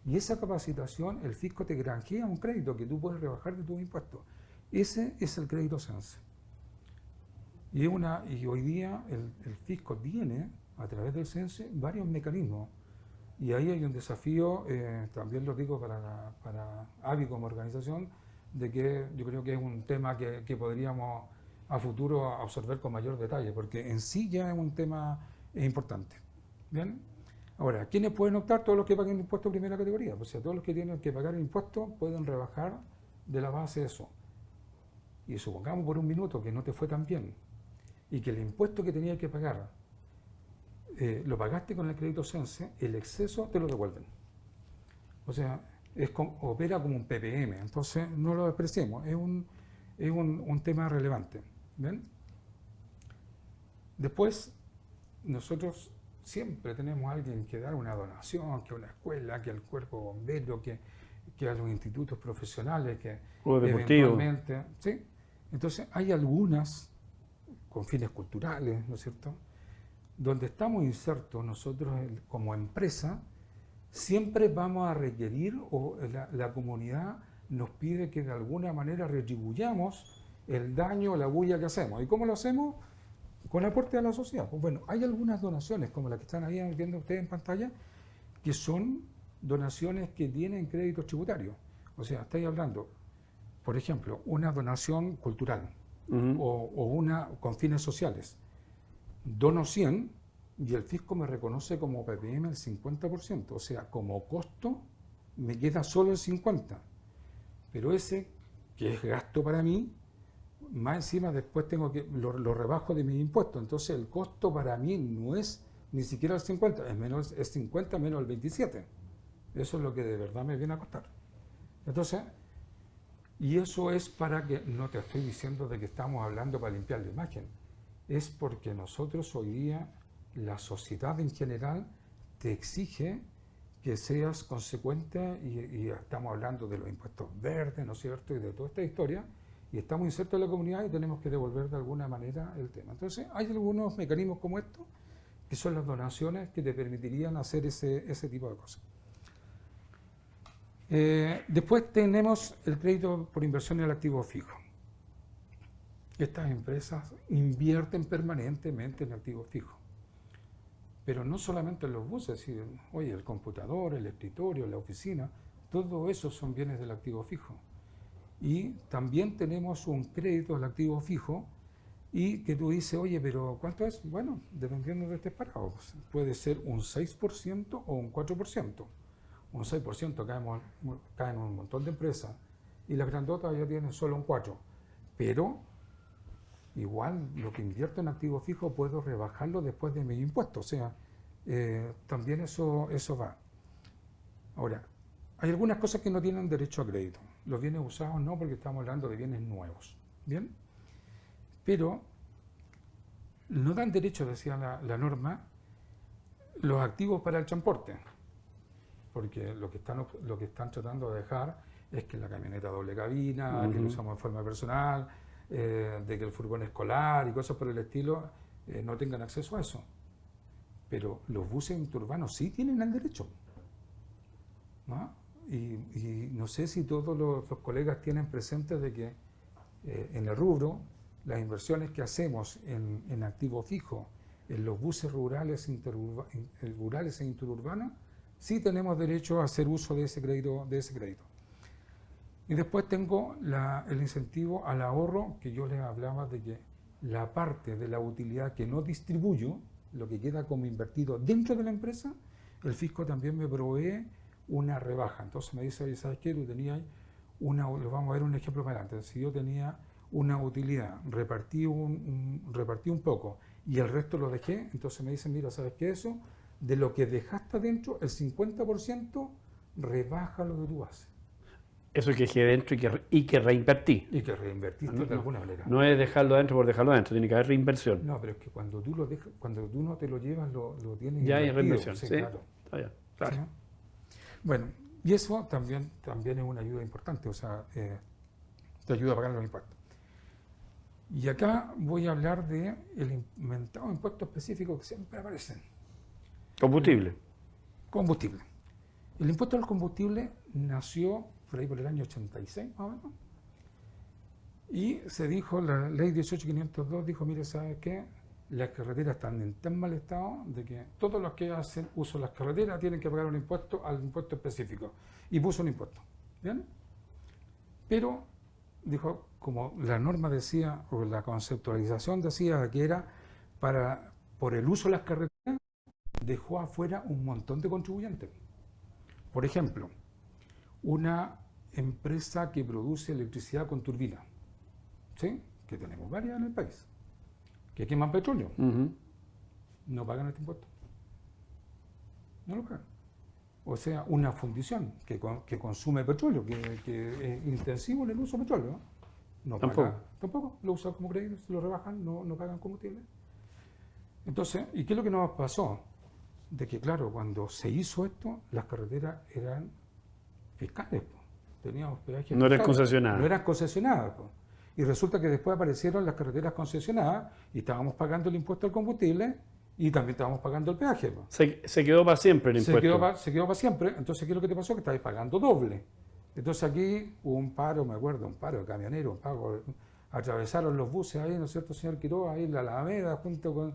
Y esa capacitación, el fisco te granjea un crédito que tú puedes rebajar de tus impuestos. Ese es el crédito Sense. Y hoy día el fisco tiene, a través del Sense, varios mecanismos. Y ahí hay un desafío, también lo digo para AVI como organización, de que yo creo que es un tema que podríamos a futuro absorber con mayor detalle, porque en sí ya es un tema importante. ¿Bien? Ahora, ¿quiénes pueden optar? Todos los que paguen impuestos de primera categoría. O sea, todos los que tienen que pagar el impuesto pueden rebajar de la base eso. Y supongamos por un minuto que no te fue tan bien y que el impuesto que tenías que pagar lo pagaste con el crédito Sense, el exceso te lo devuelven. O sea, opera como un PPM, entonces no lo despreciemos, es un tema relevante. ¿Ven? Después, nosotros siempre tenemos a alguien que dar una donación, que a una escuela, que al cuerpo bombero, que a los institutos profesionales, que eventualmente... ¿sí? Entonces, hay algunas con fines culturales, ¿no es cierto?, donde estamos insertos nosotros como empresa, siempre vamos a requerir, o la comunidad nos pide que de alguna manera retribuyamos el daño o la bulla que hacemos. ¿Y cómo lo hacemos? Con aporte a la sociedad. Pues bueno, hay algunas donaciones, como las que están ahí viendo ustedes en pantalla, que son donaciones que tienen créditos tributarios. O sea, estáis hablando, por ejemplo, una donación cultural o una con fines sociales. Dono 100 y el fisco me reconoce como PPM el 50%, o sea, como costo me queda solo el 50%. Pero ese, que es gasto para mí, más encima después tengo que lo rebajo de mis impuestos. Entonces el costo para mí no es ni siquiera el 50%, es 50 menos el 27%. Eso es lo que de verdad me viene a costar. Entonces, y eso es para que, no te estoy diciendo de que estamos hablando para limpiar la imagen, es porque nosotros hoy día, la sociedad en general, te exige que seas consecuente y estamos hablando de los impuestos verdes, ¿no es cierto?, y de toda esta historia, y estamos insertos en la comunidad y tenemos que devolver de alguna manera el tema. Entonces, hay algunos mecanismos como estos, que son las donaciones que te permitirían hacer ese tipo de cosas. Después tenemos el crédito por inversión en el activo fijo. Estas empresas invierten permanentemente en activos fijos, pero no solamente en los buses, sino, oye, el computador, el escritorio, la oficina, todo eso son bienes del activo fijo. Y también tenemos un crédito del activo fijo y que tú dices, oye, pero ¿cuánto es? Bueno, dependiendo de este parado, pues, puede ser un 6% o un 4%. Un 6% cae en un montón de empresas y las grandotas ya tienen solo un 4%. Pero igual lo que invierto en activo fijo puedo rebajarlo después de mis impuestos. O sea, también eso va. Ahora, hay algunas cosas que no tienen derecho a crédito. Los bienes usados no, porque estamos hablando de bienes nuevos. ¿Bien? Pero no dan derecho, decía la norma, los activos para el transporte. Porque lo que están tratando de dejar es que la camioneta doble cabina, que lo usamos en forma personal, de que el furgón escolar y cosas por el estilo no tengan acceso a eso. Pero los buses interurbanos sí tienen el derecho, ¿no? Y no sé si todos los colegas tienen presente de que en el rubro, las inversiones que hacemos en activo fijo, en los buses rurales e interurbanos, sí tenemos derecho a hacer uso de ese crédito. Y después tengo el incentivo al ahorro, que yo les hablaba de que la parte de la utilidad que no distribuyo, lo que queda como invertido dentro de la empresa, el fisco también me provee una rebaja. Entonces me dice, oye, ¿sabes qué? Tú tenías lo vamos a ver un ejemplo para adelante. Si yo tenía una utilidad, repartí un poco y el resto lo dejé, entonces me dicen, mira, ¿sabes qué? Eso, de lo que dejaste adentro, el 50% rebaja lo que tú haces. Eso que dejé dentro y que reinvertí. Y que reinvertiste de alguna manera. No es dejarlo adentro por dejarlo adentro, tiene que haber reinversión. No, pero es que cuando tú lo dejas, cuando tú no te lo llevas, lo tienes ya invertido. hay reinversión, sí, sí. Claro. Está bien, claro. ¿Sí? Bueno, y eso también es una ayuda importante, o sea, te ayuda a pagar los impuestos. Y acá voy a hablar del inventado impuesto específico que siempre aparecen. Combustible. Combustible. El impuesto al combustible nació por ahí por el año 86, más o menos. Y se dijo, la ley 18.502 dijo, mire, ¿sabe qué? Las carreteras están en tan mal estado de que todos los que hacen uso de las carreteras tienen que pagar un impuesto al impuesto específico. Y puso un impuesto. ¿Bien? Pero dijo, como la norma decía, o la conceptualización decía que era por el uso de las carreteras, dejó afuera un montón de contribuyentes. Por ejemplo, una empresa que produce electricidad con turbina, ¿sí? Que tenemos varias en el país, que queman petróleo, no pagan este impuesto. No lo pagan. O sea, una fundición que consume petróleo, que es intensivo en el uso de petróleo, no paga, tampoco, lo usan como crédito, se lo rebajan, no pagan combustible. Entonces, ¿y qué es lo que nos pasó? De que, claro, cuando se hizo esto, las carreteras eran fiscales, po. Teníamos peajes No eran fiscales, concesionadas. no eran concesionadas, po. Y resulta que después aparecieron las carreteras concesionadas y estábamos pagando el impuesto al combustible y también estábamos pagando el peaje, po. Se quedó para siempre el impuesto. Se quedó para siempre. Entonces, ¿qué es lo que te pasó? Que estabas pagando doble. Entonces aquí hubo un paro, me acuerdo, un paro de camioneros, atravesaron los buses ahí, ¿no es cierto, señor Quiroga? Ahí en la Alameda, junto con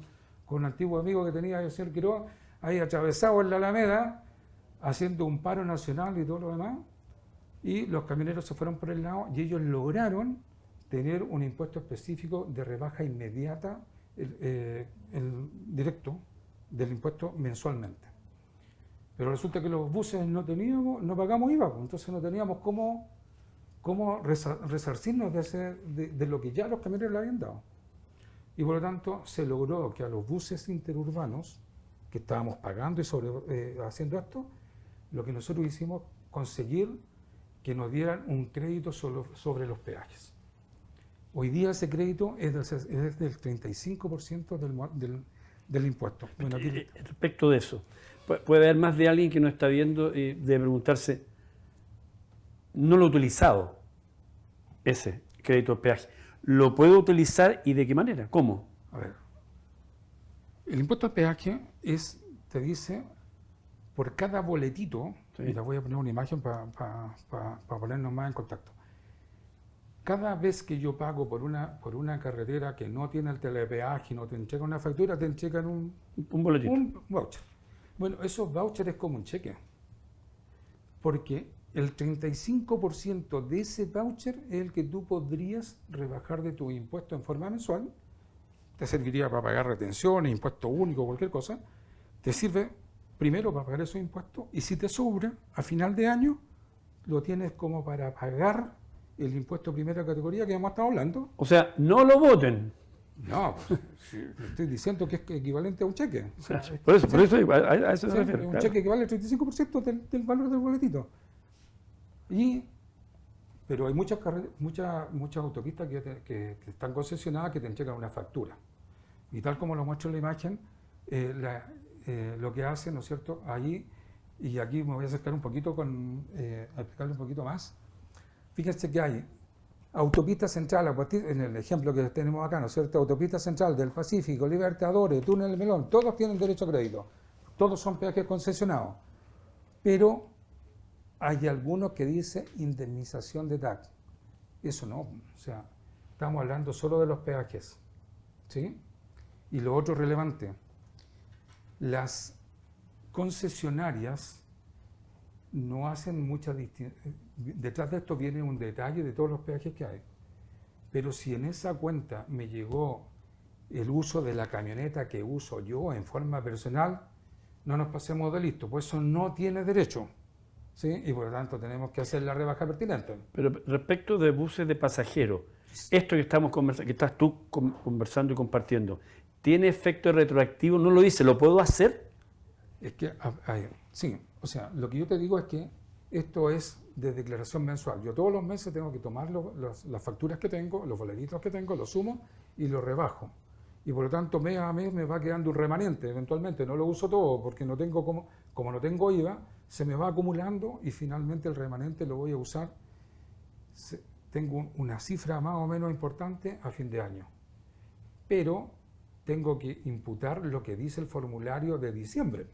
un antiguo amigo que tenía el señor Quiroga, ahí atravesado en la Alameda, haciendo un paro nacional y todo lo demás, y los camioneros se fueron por el lado y ellos lograron tener un impuesto específico de rebaja inmediata, el directo del impuesto mensualmente. Pero resulta que los buses no pagamos IVA, entonces no teníamos cómo resarcirnos de lo que ya los camioneros le habían dado. Y por lo tanto se logró que a los buses interurbanos, que estábamos pagando y haciendo esto, lo que nosotros hicimos, conseguir que nos dieran un crédito sobre los peajes. Hoy día ese crédito es del 35% del impuesto. Bueno, aquí, respecto de eso, puede haber más de alguien que no está viendo y debe preguntarse, no lo he utilizado, ese crédito de peaje. ¿Lo puedo utilizar y de qué manera? ¿Cómo? A ver, el impuesto al peaje te dice, por cada boletito, sí. Y les voy a poner una imagen para ponernos más en contacto. Cada vez que yo pago por una carretera que no tiene el telepeaje, no te entregan una factura, te entregan un boletito. Un voucher. Bueno, esos vouchers es como un cheque. Porque el 35% de ese voucher es el que tú podrías rebajar de tu impuesto en forma mensual. Te serviría para pagar retenciones, impuesto único, cualquier cosa. Te sirve primero para pagar esos impuestos y si te sobra, a final de año, lo tienes como para pagar el impuesto primera categoría que hemos estado hablando. O sea, no lo voten. No, pues, estoy diciendo que es equivalente a un cheque. O sea, por eso a eso se refiere. Un cheque que vale el 35% del valor del boletito. Pero hay muchas autopistas que están concesionadas que te entregan una factura. Y tal como lo muestro en la imagen, lo que hacen, ¿no es cierto? Ahí, y aquí me voy a acercar un poquito a explicarle un poquito más. Fíjense que hay autopista central, en el ejemplo que tenemos acá, ¿no es cierto? Autopista central del Pacífico, Libertadores, Túnel Melón, todos tienen derecho a crédito. Todos son peajes concesionados. Pero hay algunos que dicen indemnización de TAC. Eso no, o sea, estamos hablando solo de los peajes, ¿sí? Y lo otro relevante, las concesionarias no hacen mucha distinción. Detrás de esto viene un detalle de todos los peajes que hay. Pero si en esa cuenta me llegó el uso de la camioneta que uso yo en forma personal, no nos pasemos de listo, pues eso no tiene derecho, ¿sí? Y por lo tanto tenemos que hacer la rebaja pertinente. Pero respecto de buses de pasajeros, esto que estamos conversando, que estás tú conversando y compartiendo, ¿tiene efecto retroactivo? ¿No lo dice? ¿Lo puedo hacer? Es que, sí, o sea, lo que yo te digo es que esto es de declaración mensual. Yo todos los meses tengo que tomar las facturas que tengo, los boletitos que tengo, los sumo y los rebajo. Y por lo tanto, mes a mes me va quedando un remanente. Eventualmente no lo uso todo porque no tengo como no tengo IVA, se me va acumulando y finalmente el remanente lo voy a usar tengo una cifra más o menos importante a fin de año, pero tengo que imputar lo que dice el formulario de diciembre.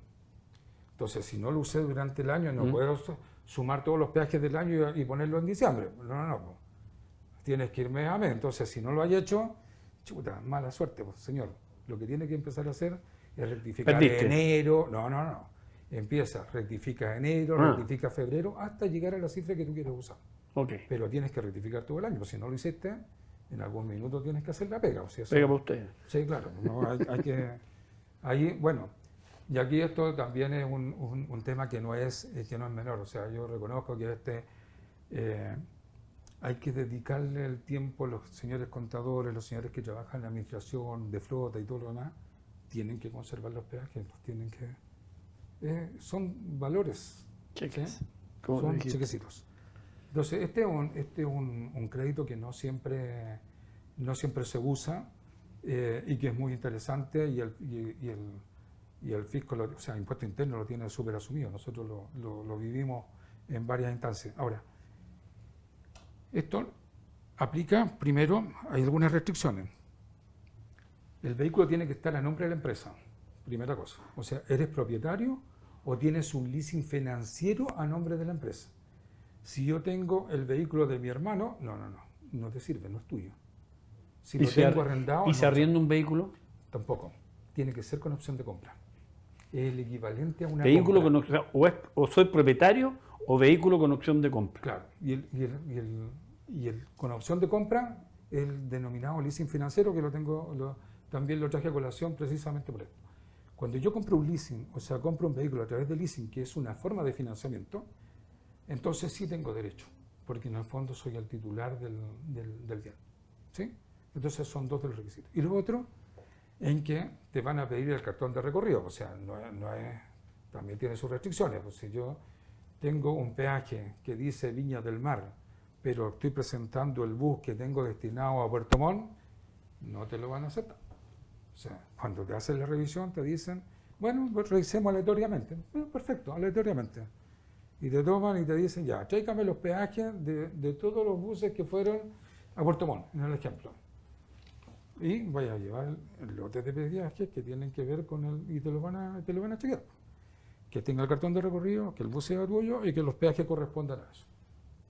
Entonces, si no lo usé durante el año, no puedo sumar todos los peajes del año y ponerlo en diciembre. No. Tienes que ir mes a mes. Entonces, si no lo hay hecho, chuta, mala suerte, pues, señor. Lo que tiene que empezar a hacer es rectificar enero. No. Empieza, rectifica enero, rectifica febrero, hasta llegar a la cifra que tú quieres usar. Okay. Pero tienes que rectificar todo el año, pues si no lo hiciste, en algún minuto tienes que hacer la pega. O sea, eso, pega para usted. Sí, claro. No, hay que... Ahí, bueno, y aquí esto también es un tema que no es menor. O sea, yo reconozco que hay que dedicarle el tiempo, los señores contadores, los señores que trabajan en la administración de flota y todo lo demás, tienen que conservar los peajes, pues tienen que... son valores, cheques, ¿sí? Son chequecitos. Entonces, este es un crédito que no siempre se usa y que es muy interesante y el fisco, o sea, el impuesto interno lo tiene súper asumido. Nosotros lo vivimos en varias instancias. Ahora, esto aplica, primero, hay algunas restricciones. El vehículo tiene que estar a nombre de la empresa, primera cosa. O sea, ¿eres propietario o tienes un leasing financiero a nombre de la empresa? Si yo tengo el vehículo de mi hermano, no te sirve, no es tuyo. Si lo tengo arrendado... ¿Y se arrienda un vehículo? Tampoco. Tiene que ser con opción de compra. Es el equivalente a una vehículo compra. O soy propietario o vehículo con opción de compra. Claro. Y el con opción de compra, el denominado leasing financiero, que también lo traje a colación precisamente por esto. Cuando yo compro un leasing, o sea, compro un vehículo a través de leasing, que es una forma de financiamiento, entonces sí tengo derecho, porque en el fondo soy el titular del bien. ¿Sí? Entonces son dos de los requisitos. Y lo otro, en que te van a pedir el cartón de recorrido, o sea, también tiene sus restricciones. Pues si yo tengo un peaje que dice Viña del Mar, pero estoy presentando el bus que tengo destinado a Puerto Montt, no te lo van a aceptar. O sea, cuando te hacen la revisión te dicen, bueno, pues revisemos aleatoriamente. Perfecto, aleatoriamente. Y te toman y te dicen, ya, tráigame los peajes de todos los buses que fueron a Puerto Montt, en el ejemplo. Y vaya a llevar el lote de peajes que tienen que ver con y te lo van a chequear. Que tenga el cartón de recorrido, que el bus sea tuyo y que los peajes correspondan a eso.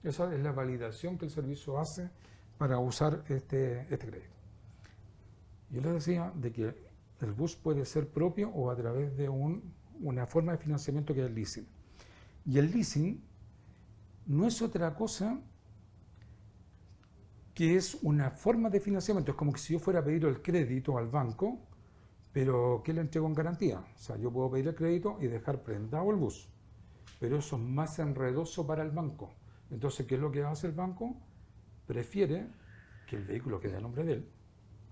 Esa es la validación que el servicio hace para usar este crédito. Yo les decía de que el bus puede ser propio o a través de una forma de financiamiento que es el leasing. Y el leasing no es otra cosa que es una forma de financiamiento. Es como que si yo fuera a pedir el crédito al banco, pero ¿qué le entrego en garantía? O sea, yo puedo pedir el crédito y dejar prendado el bus, pero eso es más enredoso para el banco. Entonces, ¿qué es lo que hace el banco? Prefiere que el vehículo quede a nombre de él,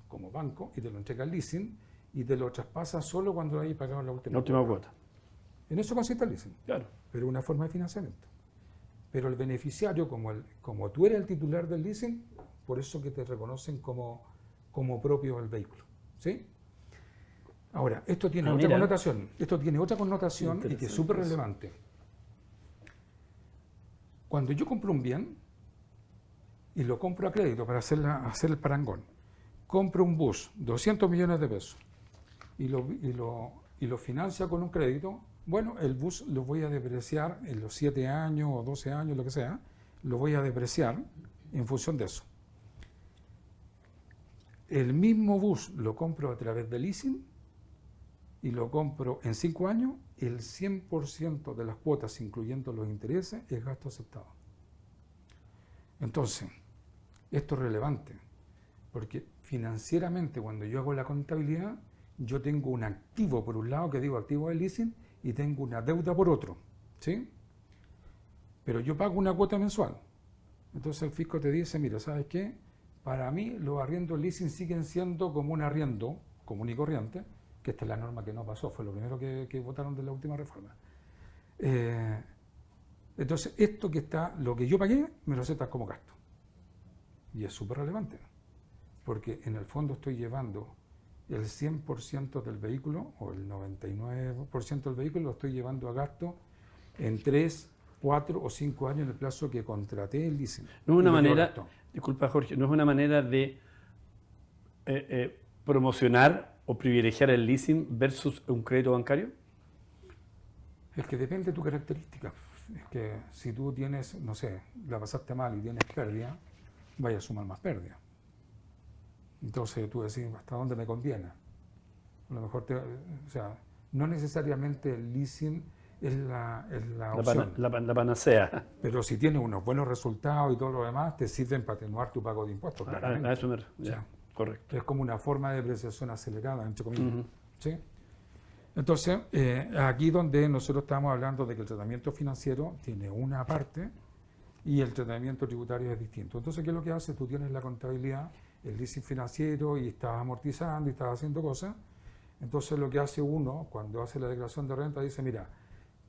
como banco, y te lo entrega al leasing, y te lo traspasa solo cuando hayas pagado la última cuota. En eso consiste el leasing. Claro. Pero una forma de financiamiento. Pero el beneficiario, como tú eres el titular del leasing, por eso que te reconocen como propio el vehículo. ¿Sí? Ahora, esto tiene otra connotación. Esto tiene otra connotación y que es súper relevante. Cuando yo compro un bien y lo compro a crédito para hacer el parangón, compro un bus, 200 millones de pesos, y lo financia con un crédito, bueno, el bus lo voy a depreciar en los 7 años o 12 años, lo que sea, lo voy a depreciar en función de eso. El mismo bus lo compro a través de leasing y lo compro en 5 años, el 100% de las cuotas, incluyendo los intereses, es gasto aceptado. Entonces, esto es relevante, porque financieramente cuando yo hago la contabilidad, yo tengo un activo por un lado, que digo activo de leasing, y tengo una deuda por otro, ¿sí? Pero yo pago una cuota mensual. Entonces el fisco te dice, mira, ¿sabes qué? Para mí los arriendos leasing siguen siendo como un arriendo común y corriente, que esta es la norma que no pasó, fue lo primero que votaron de la última reforma. Entonces lo que yo pagué, me lo aceptan como gasto. Y es súper relevante, porque en el fondo estoy llevando el 100% del vehículo, o el 99% del vehículo, lo estoy llevando a gasto en 3, 4 o 5 años en el plazo que contraté el leasing. No es una Y lo que manera, gastó. disculpa Jorge, no es una manera de promocionar o privilegiar el leasing versus un crédito bancario. Es que depende de tu característica. Es que si tú tienes, no sé, la pasaste mal y tienes pérdida, vaya a sumar más pérdida. Entonces tú decís, ¿hasta dónde me conviene? A lo mejor, o sea, no necesariamente el leasing es la opción. La panacea. Pero si tienes unos buenos resultados y todo lo demás, te sirven para atenuar tu pago de impuestos, claramente. A eso me refiero. Ya, correcto. Es como una forma de depreciación acelerada, entre comillas. Ujú. ¿Sí? Entonces, aquí donde nosotros estamos hablando de que el tratamiento financiero tiene una parte y el tratamiento tributario es distinto. Entonces, ¿qué es lo que hace? Tú tienes la contabilidad, el leasing financiero y estás amortizando y estás haciendo cosas. Entonces, lo que hace uno cuando hace la declaración de renta dice, mira,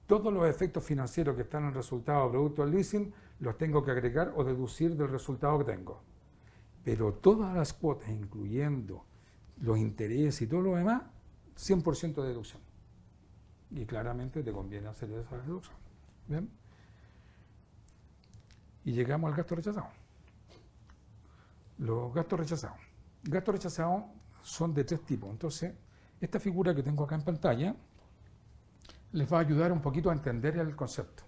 todos los efectos financieros que están en el resultado producto del leasing los tengo que agregar o deducir del resultado que tengo. Pero todas las cuotas, incluyendo los intereses y todo lo demás, 100% de deducción. Y claramente te conviene hacer esa deducción. ¿Bien? Y llegamos al gasto rechazado. Los gastos rechazados. Gastos rechazados son de 3 tipos. Entonces, esta figura que tengo acá en pantalla les va a ayudar un poquito a entender el concepto.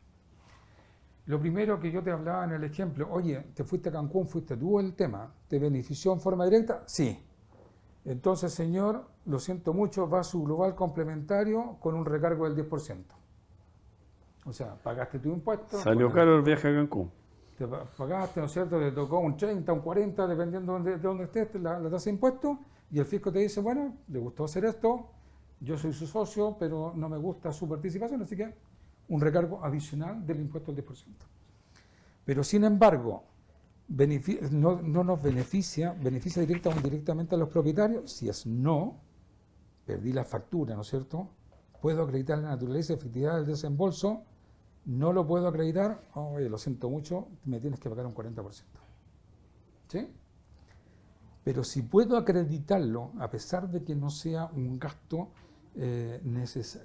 Lo primero que yo te hablaba en el ejemplo, oye, te fuiste a Cancún, fuiste tú el tema, ¿te benefició en forma directa? Sí. Entonces, señor, lo siento mucho, va a su global complementario con un recargo del 10%. O sea, pagaste tu impuesto. Salió caro el viaje a Cancún. Te pagaste, ¿no es cierto? Te tocó un 30, un 40, dependiendo de dónde estés, la tasa de impuesto, y el fisco te dice, bueno, le gustó hacer esto, yo soy su socio, pero no me gusta su participación, así que un recargo adicional del impuesto del 10%. Pero, sin embargo, no nos beneficia directa o indirectamente a los propietarios. Si es no, perdí la factura, ¿no es cierto? Puedo acreditar la naturaleza y efectividad del desembolso, no lo puedo acreditar, oye, lo siento mucho, me tienes que pagar un 40%. ¿Sí? Pero si puedo acreditarlo, a pesar de que no sea un gasto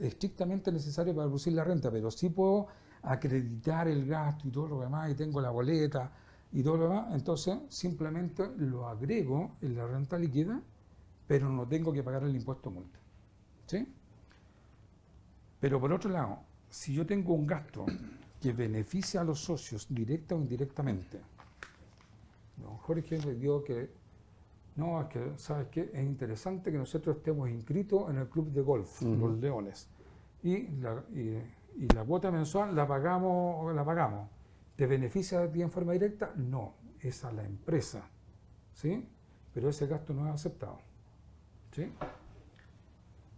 estrictamente necesario para producir la renta, pero sí puedo acreditar el gasto y todo lo demás, y tengo la boleta y todo lo demás, entonces simplemente lo agrego en la renta líquida, pero no tengo que pagar el impuesto multa. ¿Sí? Pero por otro lado, si yo tengo un gasto que beneficia a los socios directa o indirectamente, don Jorge le digo que no, es que, ¿sabes qué? Es interesante que nosotros estemos inscritos en el club de golf, Los Leones, y la cuota mensual la pagamos. ¿Te beneficia a ti en forma directa? No, es a la empresa, ¿sí? Pero ese gasto no es aceptado, ¿sí?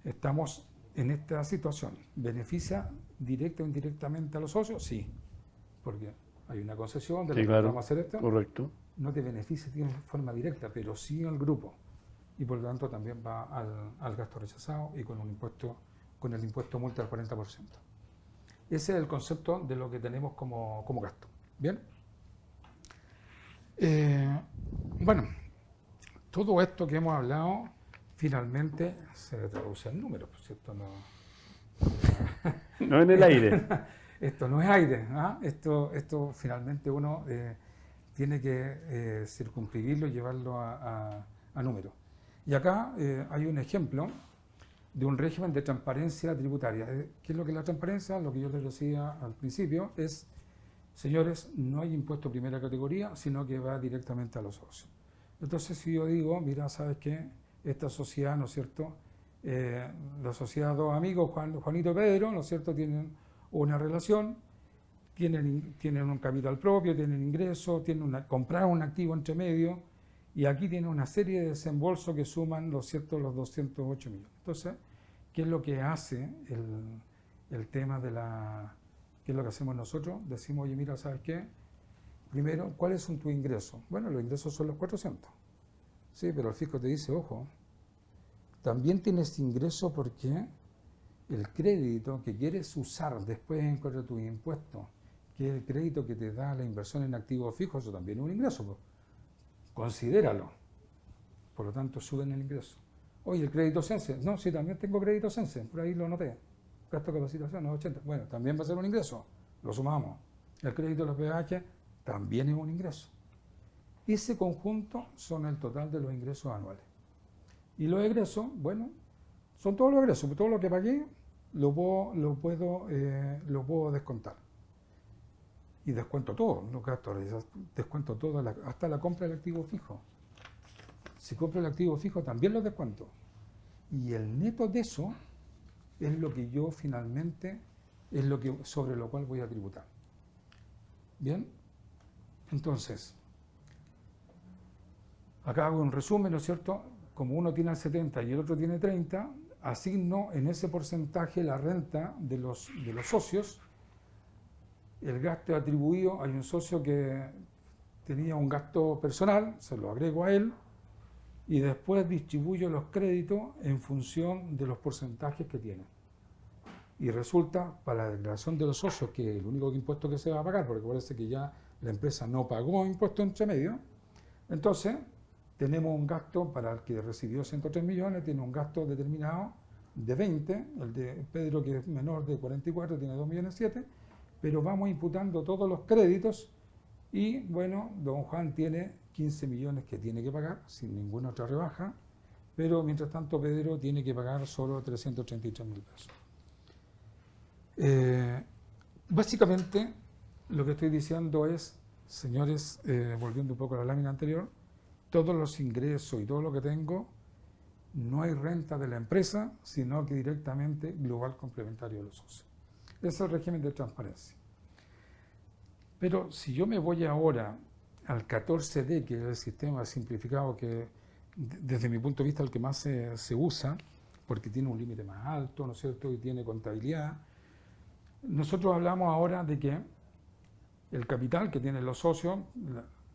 Estamos en esta situación. ¿Beneficia directa o indirectamente a los socios? Sí, porque hay una concesión de Sí, lo claro. que vamos a hacer esto. Correcto. No te beneficia en forma directa, pero sí al grupo. Y por lo tanto también va al gasto rechazado y con el impuesto multa del 40%. Ese es el concepto de lo que tenemos como gasto. ¿Bien? Bueno, todo esto que hemos hablado finalmente se traduce en números, ¿cierto? No en el aire. Esto no es aire, ¿ah? Esto finalmente uno tiene que circunscribirlo y llevarlo a números. Y acá hay un ejemplo de un régimen de transparencia tributaria. ¿Qué es lo que es la transparencia? Lo que yo les decía al principio es, señores, no hay impuesto primera categoría, sino que va directamente a los socios. Entonces, si yo digo, mira, ¿sabes qué? Esta sociedad, ¿no es cierto? La sociedad, dos amigos, Juanito y Pedro, ¿no es cierto?, tienen una relación, tienen un capital propio, tienen ingresos, compraron un activo entre medio, y aquí tienen una serie de desembolsos que suman, ¿no es cierto?, los 208 millones. Entonces, ¿qué es lo que hace el tema de qué es lo que hacemos nosotros? Decimos, oye, mira, ¿sabes qué? Primero, ¿cuáles son tus ingresos? Bueno, los ingresos son los 400. Sí, pero el fisco te dice, ojo, también tienes ingreso porque el crédito que quieres usar después en contra de tus impuestos, que es el crédito que te da la inversión en activos fijos, eso también es un ingreso, pues. Considéralo. Por lo tanto, suben el ingreso. Oye, el crédito Sense. No, sí, también tengo crédito Sense, por ahí lo noté. Gasto de capacitación, 80. Bueno, también va a ser un ingreso, lo sumamos. El crédito de los peajes también es un ingreso. Ese conjunto son el total de los ingresos anuales. Y los egresos, bueno, son todos los egresos, todo lo que pagué lo puedo descontar. Y descuento todo, los gastos, descuento todo, hasta la compra del activo fijo. Si compro el activo fijo también lo descuento. Y el neto de eso es lo que yo finalmente, sobre lo cual voy a tributar. ¿Bien? Entonces, acá hago un resumen, ¿no es cierto? Como uno tiene el 70 y el otro tiene 30, asigno en ese porcentaje la renta de los socios. El gasto atribuido, hay un socio que tenía un gasto personal, se lo agrego a él, y después distribuyo los créditos en función de los porcentajes que tiene. Y resulta, para la declaración de los socios, que es el único impuesto que se va a pagar, porque parece que ya la empresa no pagó impuesto entre medio, entonces tenemos un gasto para el que recibió 103 millones, tiene un gasto determinado de 20, el de Pedro, que es menor, de 44, tiene 2 millones 7, pero vamos imputando todos los créditos y, bueno, don Juan tiene 15 millones que tiene que pagar sin ninguna otra rebaja, pero mientras tanto Pedro tiene que pagar solo 333.000 pesos. Básicamente lo que estoy diciendo es, señores, volviendo un poco a la lámina anterior, todos los ingresos y todo lo que tengo, no hay renta de la empresa, sino que directamente global complementario de los socios. Ese es el régimen de transparencia. Pero si yo me voy ahora al 14D, que es el sistema simplificado que desde mi punto de vista el que más se usa, porque tiene un límite más alto, ¿no es cierto?, y tiene contabilidad. Nosotros hablamos ahora de que el capital que tienen los socios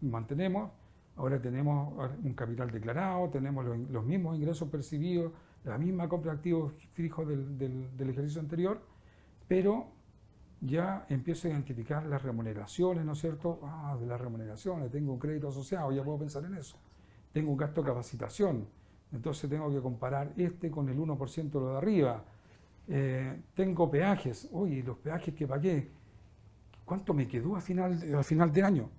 mantenemos, ahora tenemos un capital declarado, tenemos los mismos ingresos percibidos, la misma compra de activos fijos del ejercicio anterior, pero ya empiezo a identificar las remuneraciones, ¿no es cierto? De las remuneraciones, tengo un crédito asociado, ya puedo pensar en eso. Tengo un gasto de capacitación, entonces tengo que comparar con el 1% de lo de arriba. Tengo peajes, oye, los peajes que pagué, ¿cuánto me quedó al final de año?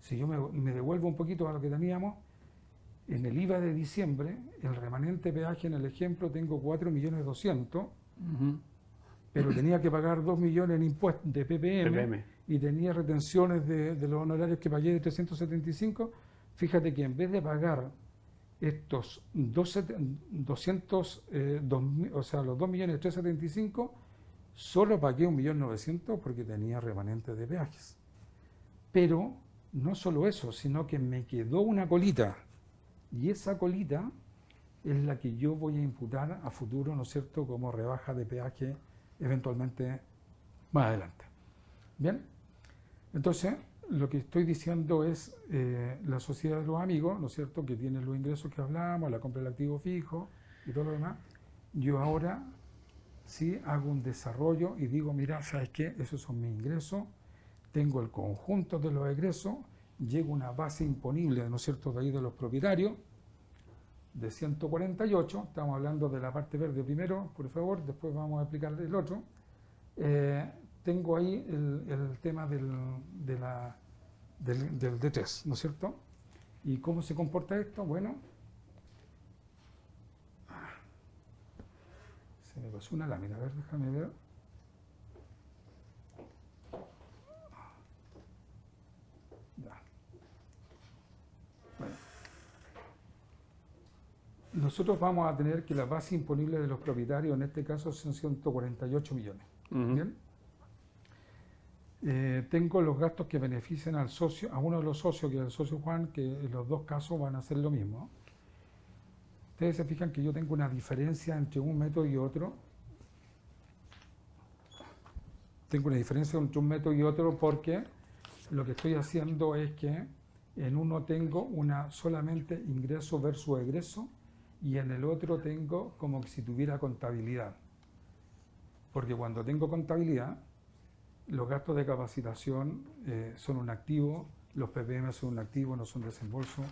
Si yo me devuelvo un poquito a lo que teníamos, en el IVA de diciembre, el remanente peaje en el ejemplo tengo 4.200.000, pero tenía que pagar 2 millones en impuestos de PPM y tenía retenciones de los honorarios que pagué de 375. Fíjate que en vez de pagar estos los 2.375.000, solo pagué 1.900.000 porque tenía remanente de peajes. Pero no solo eso, sino que me quedó una colita. Y esa colita es la que yo voy a imputar a futuro, ¿no es cierto?, como rebaja de peaje eventualmente más adelante. ¿Bien? Entonces, lo que estoy diciendo es la sociedad de los amigos, ¿no es cierto?, que tiene los ingresos que hablamos, la compra del activo fijo y todo lo demás. Yo ahora sí hago un desarrollo y digo, mira, ¿sabes qué? Esos son mis ingresos, tengo el conjunto de los egresos, llego a una base imponible, ¿no es cierto?, de ahí de los propietarios, de 148, estamos hablando de la parte verde primero, por favor, después vamos a explicar el otro. Tengo ahí el tema del D3, ¿no es cierto? ¿Y cómo se comporta esto? Bueno, se me pasó una lámina, a ver, déjame ver. Ya. Bueno. Nosotros vamos a tener que la base imponible de los propietarios, en este caso, son 148 millones. ¿Bien? Tengo los gastos que benefician al socio, a uno de los socios, que es el socio Juan, que en los dos casos van a ser lo mismo. Ustedes se fijan que yo tengo una diferencia entre un método y otro. Tengo una diferencia entre un método y otro porque lo que estoy haciendo es que en uno tengo solamente ingreso versus egreso y en el otro tengo como si tuviera contabilidad. Porque cuando tengo contabilidad, los gastos de capacitación son un activo, los PPM son un activo, no son desembolso,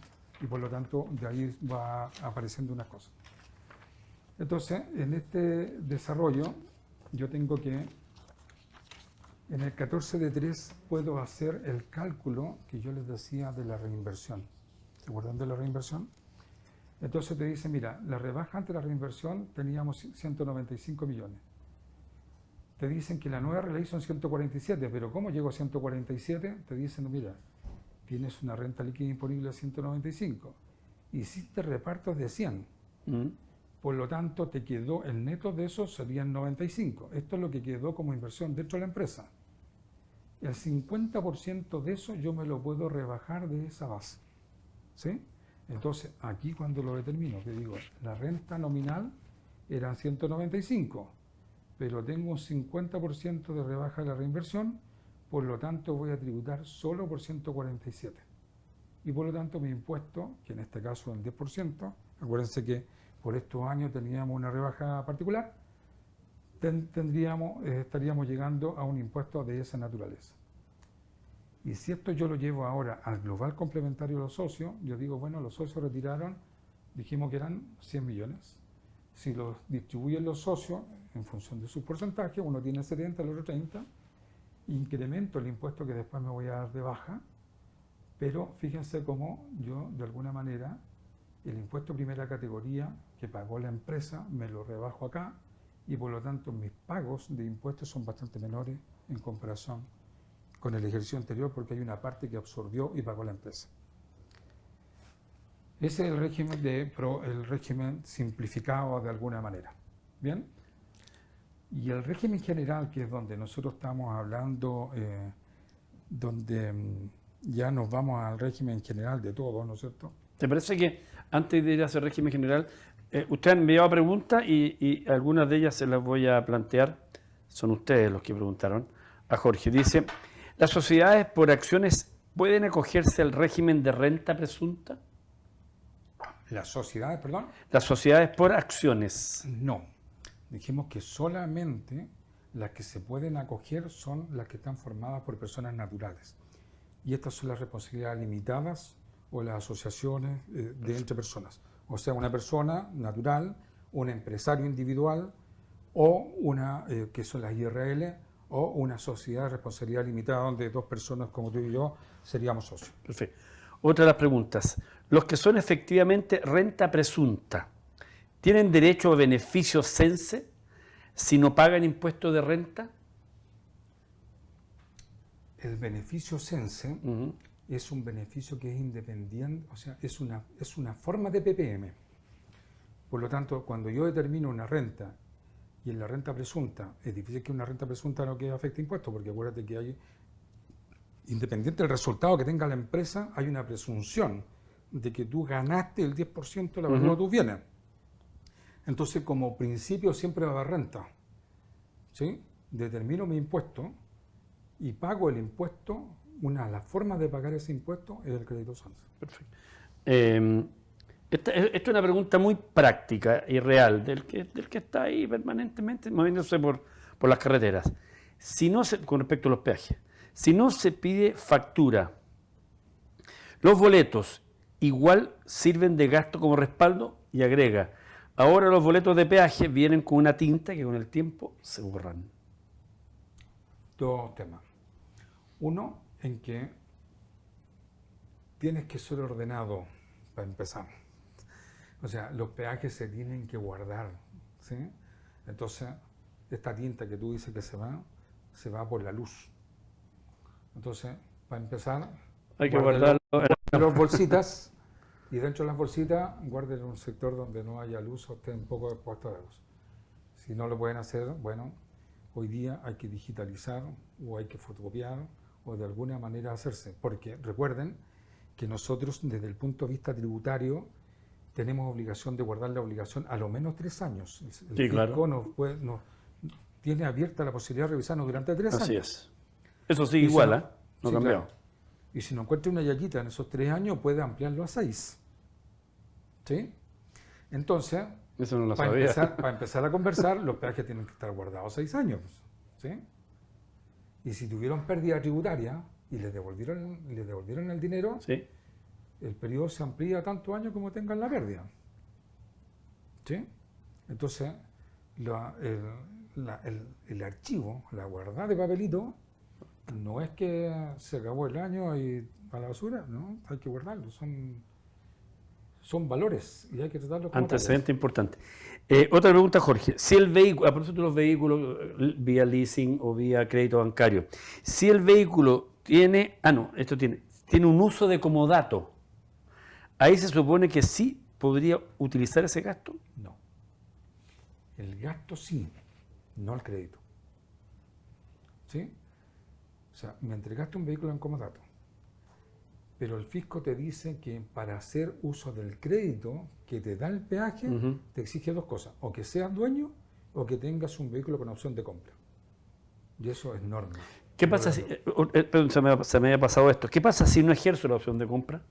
y por lo tanto de ahí va apareciendo unas cosas. Entonces, en este desarrollo, yo tengo que En el 14 de 3 puedo hacer el cálculo que yo les decía de la reinversión. ¿Se acuerdan de la reinversión? Entonces te dice, mira, la rebaja ante la reinversión teníamos 195 millones. Te dicen que la nueva ley son 147, pero ¿cómo llego a 147? Te dicen, mira, tienes una renta líquida imponible de 195. Hiciste repartos de 100. Por lo tanto, te quedó el neto de eso serían 95. Esto es lo que quedó como inversión dentro de la empresa. El 50% de eso yo me lo puedo rebajar de esa base. ¿Sí? Entonces, aquí cuando lo determino, te digo, la renta nominal eran 195, pero tengo un 50% de rebaja de la reinversión, por lo tanto voy a tributar solo por 147. Y por lo tanto mi impuesto, que en este caso es el 10%, acuérdense que por estos años teníamos una rebaja particular, estaríamos llegando a un impuesto de esa naturaleza. Y si esto yo lo llevo ahora al global complementario de los socios, yo digo, bueno, los socios retiraron, dijimos que eran 100 millones. Si los distribuyen los socios en función de sus porcentajes, uno tiene 70, el otro 30, incremento el impuesto que después me voy a dar de baja, pero fíjense cómo yo, de alguna manera, el impuesto primera categoría que pagó la empresa, me lo rebajo acá, y por lo tanto mis pagos de impuestos son bastante menores en comparación con el ejercicio anterior, porque hay una parte que absorbió y pagó la empresa. Ese es el régimen, el régimen simplificado de alguna manera. ¿Bien? Y el régimen general, que es donde nosotros estamos hablando, donde ya nos vamos al régimen general de todo, ¿no es cierto? ¿Te parece que antes de ir a ese régimen general, usted ha enviado preguntas y algunas de ellas se las voy a plantear? Son ustedes los que preguntaron. A Jorge dice, ¿las sociedades por acciones pueden acogerse al régimen de renta presunta? ¿Las sociedades, perdón? Las sociedades por acciones. No. Dijimos que solamente las que se pueden acoger son las que están formadas por personas naturales. Y estas son las responsabilidades limitadas o las asociaciones de entre personas. O sea, una persona natural, un empresario individual o una que son las IRL o una sociedad de responsabilidad limitada donde dos personas como tú y yo seríamos socios. Perfecto. Otra de las preguntas. Los que son efectivamente renta presunta, ¿tienen derecho a beneficio CENSE si no pagan impuesto de renta? El beneficio CENSE es un beneficio que es independiente, o sea, es una forma de PPM. Por lo tanto, cuando yo determino una renta y en la renta presunta, es difícil que una renta presunta no que afecte impuestos, porque acuérdate que hay, independiente del resultado que tenga la empresa, hay una presunción de que tú ganaste el 10% de la valor de tus bienes. Entonces, como principio siempre va a haber renta. ¿Sí? Determino mi impuesto y pago el impuesto. Una de las formas de pagar ese impuesto es el crédito CENSE. Perfecto. Esta es una pregunta muy práctica y real del que está ahí permanentemente moviéndose por las carreteras. Si no con respecto a los peajes, si no se pide factura, los boletos igual sirven de gasto como respaldo, y agrega, ahora los boletos de peaje vienen con una tinta que con el tiempo se borran. Dos temas. Uno, en que tienes que ser ordenado para empezar. O sea, los peajes se tienen que guardar, ¿sí? Entonces, esta tinta que tú dices que se va por la luz. Entonces, para empezar, hay que guardarlo en las bolsitas, y dentro de las bolsitas guarden un sector donde no haya luz o esté un poco expuesto a la luz. Si no lo pueden hacer, bueno, hoy día hay que digitalizar o hay que fotocopiar o de alguna manera hacerse, porque recuerden que nosotros desde el punto de vista tributario tenemos obligación de guardar la obligación a lo menos 3 años. El sí, claro. nos tiene abierta la posibilidad de revisarnos durante 3 años. Así es. Eso sigue igual, ¿eh? No sí, cambió. Claro. Y si no encuentra una yayita en esos 3 años, puede ampliarlo a 6. ¿Sí? Entonces, eso no lo para empezar a conversar, los peajes tienen que estar guardados 6 años. ¿Sí? Y si tuvieron pérdida tributaria y les devolvieron el dinero, ¿sí? El periodo se amplía tantos años como tengan la pérdida. ¿Sí? Entonces, el archivo, la guardada de papelito, no es que se acabó el año y para la basura, no, hay que guardarlo, son valores y hay que tratarlos como Antecedente importante. Otra pregunta, Jorge. Si el vehículo, a propósito de los vehículos vía leasing o vía crédito bancario, si el vehículo tiene un uso de comodato, ahí se supone que sí podría utilizar ese gasto. No. El gasto sí, no el crédito. ¿Sí? O sea, me entregaste un vehículo en comodato, pero el fisco te dice que para hacer uso del crédito que te da el peaje, te exige dos cosas, o que seas dueño o que tengas un vehículo con opción de compra. Y eso es norma. ¿Qué pasa si, perdón, se me había pasado esto, ¿qué pasa si no ejerzo la opción de compra?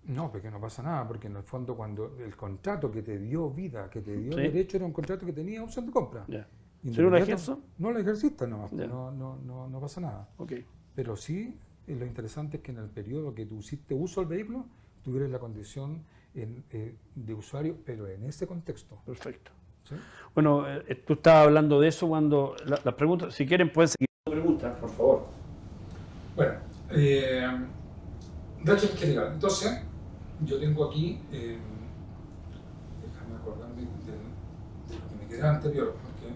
No, porque no pasa nada, porque en el fondo cuando el contrato que te dio vida, que te dio Sí. derecho, era un contrato que tenía opción de compra. Ya. ¿Si no la Independiente- ejerzo? No la ejerciste nomás, Ya. no pasa nada. Ok. Pero sí, lo interesante es que en el periodo que tú hiciste uso del vehículo, tuvieras la condición de usuario, pero en ese contexto. Perfecto. ¿Sí? Bueno, tú estabas hablando de eso cuando las preguntas, si quieren pueden seguir preguntas, por favor. Bueno, régimen general. Entonces, yo tengo aquí, déjame acordarme de lo que me quedaba anterior, porque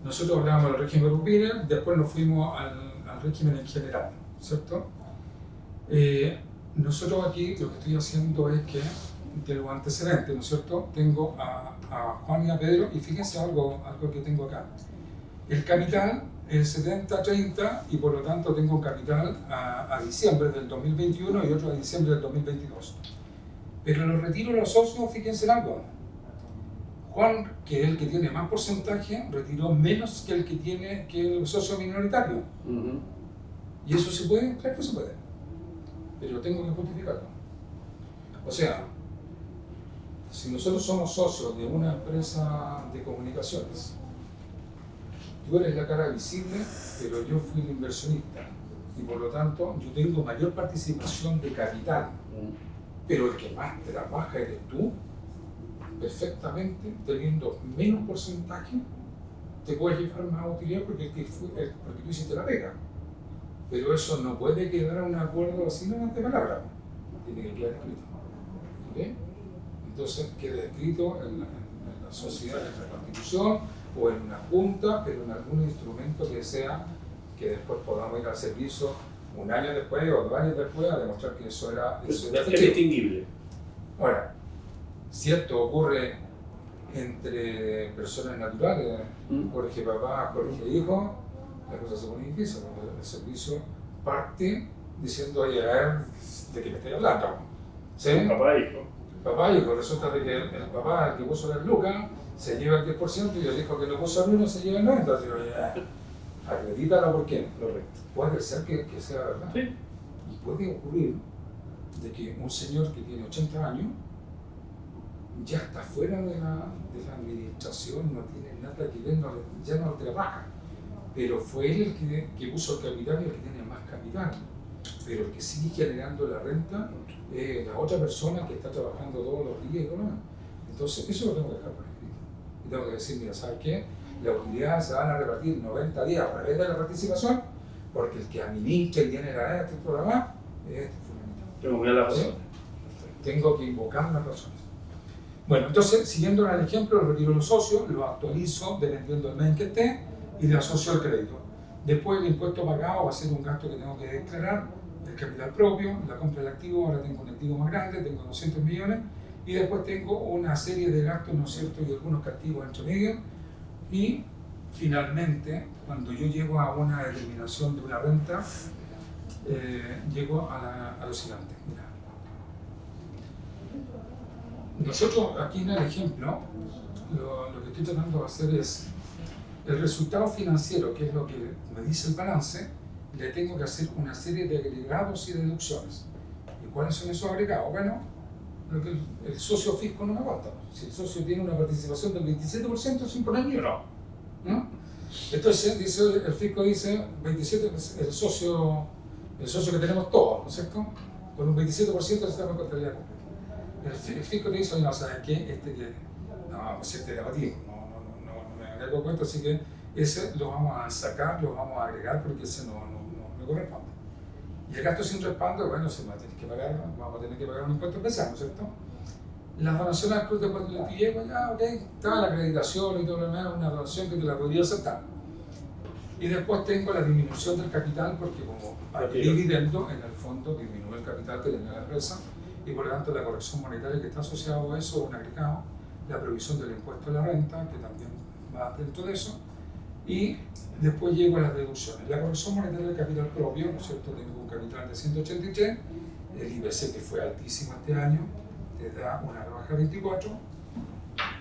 nosotros hablábamos del régimen de Rubiner, después nos fuimos al régimen en general, ¿cierto? Nosotros aquí lo que estoy haciendo es que, de los antecedentes, ¿no es cierto? Tengo a Juan y a Pedro, y fíjense algo que tengo acá. El capital es 70-30 y por lo tanto tengo un capital a diciembre del 2021 y otro a diciembre del 2022. Pero los retiros de los socios, fíjense en algo. Juan, que es el que tiene más porcentaje, retiró menos que el que tiene que el socio minoritario. ¿Y eso se puede? Claro que se puede. Pero tengo que justificarlo. O sea, si nosotros somos socios de una empresa de comunicaciones, tú eres la cara visible, pero yo fui el inversionista y por lo tanto yo tengo mayor participación de capital, pero el que más trabaja eres tú, perfectamente, teniendo menos porcentaje, te puedes llevar más utilidad porque tú hiciste la pega. Pero eso no puede quedar a un acuerdo así nomás de palabra, tiene que quedar escrito. ¿Okay? Entonces queda escrito en la sociedad, en la constitución, o en una junta, pero en algún instrumento que después podamos ir al servicio un año después o 2 años después a demostrar que eso era Es distinguible. Ahora, si esto ocurre entre personas naturales, Jorge papá, Jorge hijo, la cosa se pone difícil, porque el servicio parte diciendo, oye, a ver, ¿de qué me estoy hablando? ¿Sí? Papá e hijo. Papá y hijo, resulta de que el papá, el que puso las lucas, se lleva el 10% y el hijo que no puso el 1 se lleva el 90%. Así que, acredítalo por qué. Correcto. Puede ser que sea verdad. Sí. Y puede ocurrir de que un señor que tiene 80 años ya está fuera de la administración, no tiene nada que ver, ya no trabaja. Pero fue él el que puso el capital y el que tiene más capital. Pero el que sigue generando la renta es la otra persona que está trabajando todos los días y todo lo demás. Entonces, eso lo tengo que dejar por escrito. Y tengo que decir, mira, ¿sabes qué? Las utilidades se van a repartir 90 días a través de la participación, porque el que administra y tiene la este programa es fundamental. Tengo que ver la razón. Tengo que invocar las razones. Bueno, entonces, siguiendo el ejemplo, lo retiro de los socios, lo actualizo dependiendo del mes en que esté y le asocio el crédito. Después el impuesto pagado va a ser un gasto que tengo que declarar, el capital propio, la compra del activo, ahora tengo un activo más grande, tengo 200 millones, y después tengo una serie de gastos, ¿no es cierto?, y algunos castigos entre medio, y finalmente, cuando yo llego a una determinación de una renta, llego a lo siguiente. Mira. Nosotros aquí en el ejemplo, lo que estoy tratando de hacer es el resultado financiero, que es lo que me dice el balance, le tengo que hacer una serie de agregados y deducciones. ¿Y cuáles son esos agregados? Bueno, lo que el socio fisco no me aguanta. Si el socio tiene una participación del 27% sin poner ni uno, ¿no? Entonces dice, el fisco dice 27, el socio que tenemos todos, ¿no es cierto? Con un 27% necesitamos contabilidad completa. El fisco te dice, oye, no, ¿sabes qué? No, pues este era batido, no me hago cuenta, así que ese lo vamos a sacar, lo vamos a agregar porque ese no corresponde. Y el gasto sin respaldo, bueno, se va a tener que pagar, vamos a tener que pagar un impuesto especial, ¿no es cierto? Las donaciones al Club de Puerto Viejo, ya, ok, estaba la acreditación y todo lo demás, una donación que te la podría aceptar. Y después tengo la disminución del capital, porque como hay dividendo, en el fondo disminuye el capital que tenía la empresa, y por lo tanto la corrección monetaria que está asociado a eso, un agregado, la provisión del impuesto a la renta, que también va dentro de eso, y después llego a las deducciones. La corrección monetaria del capital propio, ¿no es cierto? Tengo un capital de 183, el IBC que fue altísimo este año, te da una rebaja de 24.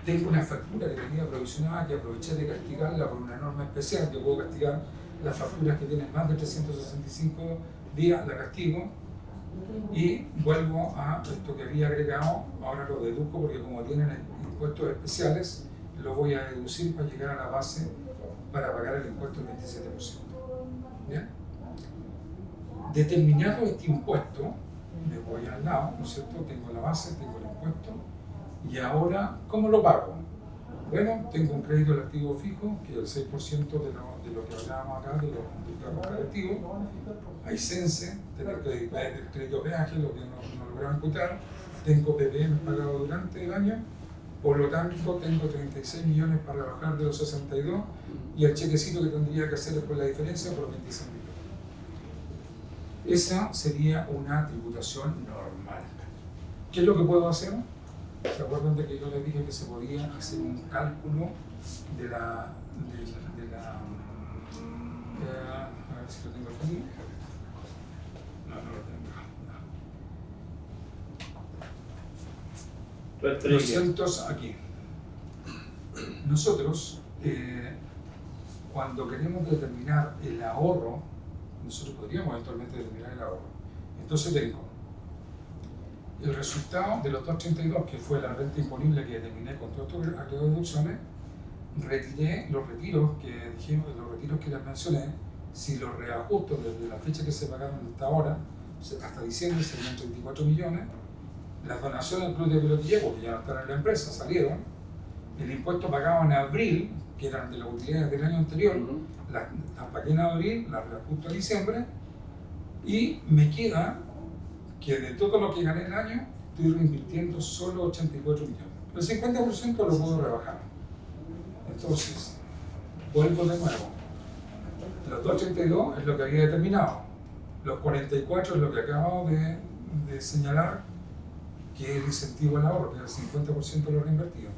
Tengo una factura que tenía provisionada que aproveché de castigarla por una norma especial, que puedo castigar las facturas que tienen más de 365 días, la castigo, y vuelvo a esto que había agregado, ahora lo deduzco porque como tienen impuestos especiales, lo voy a deducir para llegar a la base para pagar el impuesto del 27%. ¿Bien? Determinado este impuesto, me voy al lado, ¿no es cierto? Tengo la base, tengo el impuesto, y ahora, ¿cómo lo pago? Bueno, tengo un crédito del activo fijo, que es el 6% de lo que hablábamos acá, de los activos. Hay CENSE, tengo el crédito de peaje, lo que no lograba imputar. Tengo PPM pagado durante el año. Por lo tanto, tengo 36 millones para rebajar de los 62 y el chequecito que tendría que hacer por la diferencia por 26 millones. Esa sería una tributación normal. ¿Qué es lo que puedo hacer? ¿Se acuerdan de que yo les dije que se podía hacer un cálculo de la a ver si lo tengo aquí. No lo tengo. 200 aquí. Nosotros, cuando queremos determinar el ahorro, nosotros podríamos eventualmente determinar el ahorro. Entonces tengo el resultado de los 232, que fue la renta imponible que determiné con todas estas deducciones, retiré los retiros que dijimos, los retiros que les mencioné, si los reajusto desde la fecha que se pagaron hasta ahora, hasta diciembre serían 34 millones, las donaciones al Club de Pelotillero, que ya no están en la empresa, salieron, el impuesto pagado en abril, que eran de las utilidades del año anterior, las pagué en abril, las reajusto en diciembre, y me queda que de todo lo que gané el año, estoy reinvirtiendo solo 84 millones. El 50% lo puedo rebajar. Entonces, vuelvo de nuevo. Los 282 es lo que había determinado. Los 44 es lo que acabo de señalar, que es el incentivo al ahorro, que es el 50% de lo reinvertido.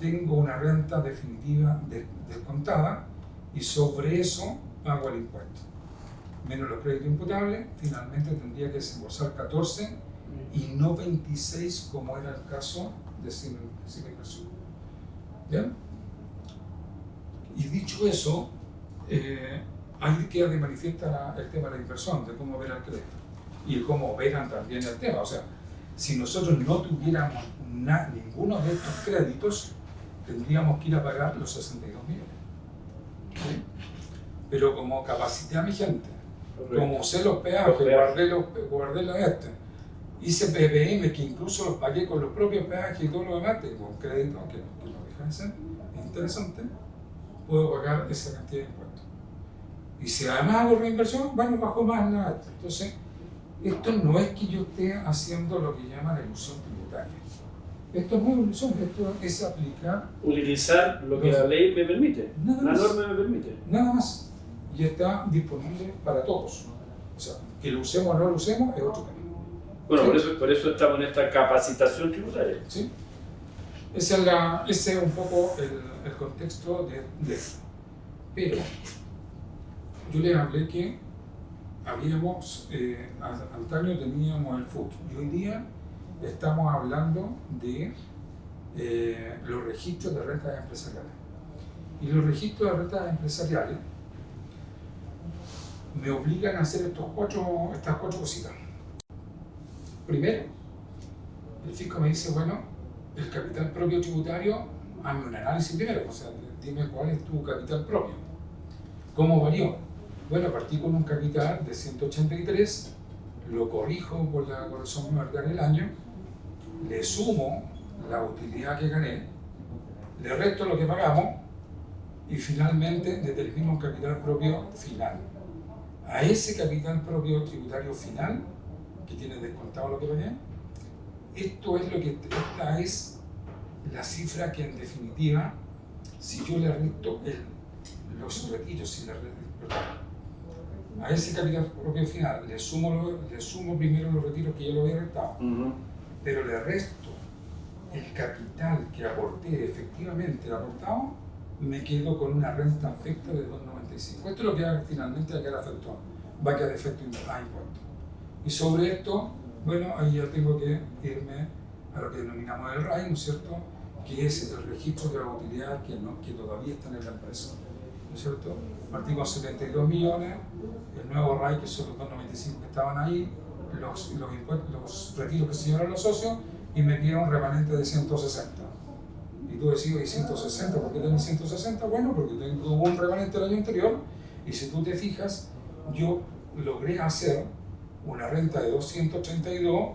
Tengo una renta definitiva descontada y sobre eso pago el impuesto. Menos los créditos imputables, finalmente tendría que desembolsar 14 y no 26 como era el caso de Sin Inversión. ¿Bien? Y dicho eso, ahí queda de manifiesta el tema de la inversión, de cómo ver el crédito y cómo operan también el tema. O sea, si nosotros no tuviéramos ninguno de estos créditos, tendríamos que ir a pagar los 62 millones. ¿Sí? Pero como capacité a mi gente, como usé los peajes, guardé la hice PPM, que incluso los pagué con los propios peajes y todo lo demás, tengo un crédito que no deja de ser interesante, puedo pagar esa cantidad de impuestos. Y si además hago reinversión, bueno, bajo más la alta. Entonces, esto no es que yo esté haciendo lo que llaman ilusión tributaria. Esto no es ilusión, esto es aplicar... Utilizar lo que la ley me permite, la norma me permite. Nada más. Y está disponible para todos. O sea, que lo usemos o no lo usemos es otro tema. Bueno, ¿sí? por eso estamos en esta capacitación tributaria. ¿Sí? Ese es un poco el contexto de esto. Pero yo les hablé que habíamos, antaño teníamos el FUT y hoy día estamos hablando de los registros de rentas empresariales. Y los registros de rentas empresariales me obligan a hacer estas cuatro cositas. Primero, el fisco me dice, bueno, el capital propio tributario, hazme un análisis primero, o sea, dime cuál es tu capital propio. ¿Cómo varió? Bueno, partí con un capital de 183, lo corrijo por la corrección monetaria del año, le sumo la utilidad que gané, le resto lo que pagamos y finalmente determina un capital propio final. A ese capital propio tributario final, que tiene descontado lo que pagué, esta es la cifra que en definitiva, si yo le resto los retiros, a ese capital propio final le sumo primero los retiros que yo lo había restado, pero le resto el capital que aporté efectivamente aportado, me quedo con una renta efectiva de 2.95. Esto es lo que finalmente va a quedar efectuado, va a quedar efecto a impuestos. Y sobre esto, bueno, ahí ya tengo que irme a lo que denominamos el RAI, ¿no es cierto?, que es el registro de la utilidad que todavía está en la empresa, ¿no es cierto? Partí con 72 millones, el nuevo RAI, que son los 2.95 que estaban ahí, los retiros que se llevaron los socios, y me queda un remanente de 160. Y tú decís, ¿y 160? ¿Por qué tenés 160? Bueno, porque tengo un remanente del año anterior, y si tú te fijas, yo logré hacer una renta de 232,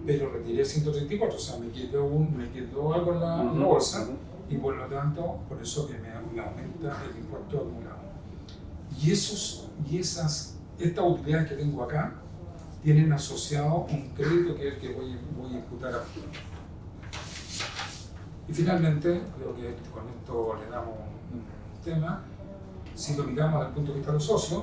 pero retiré 134, o sea, me quedó algo en la bolsa, y por lo tanto, por eso que me aumenta el impuesto acumulado. Y estas utilidades que tengo acá tienen asociado un crédito que es el que voy a imputar aquí. Y finalmente, creo que con esto le damos un tema. Si lo miramos desde el punto de vista de los socios,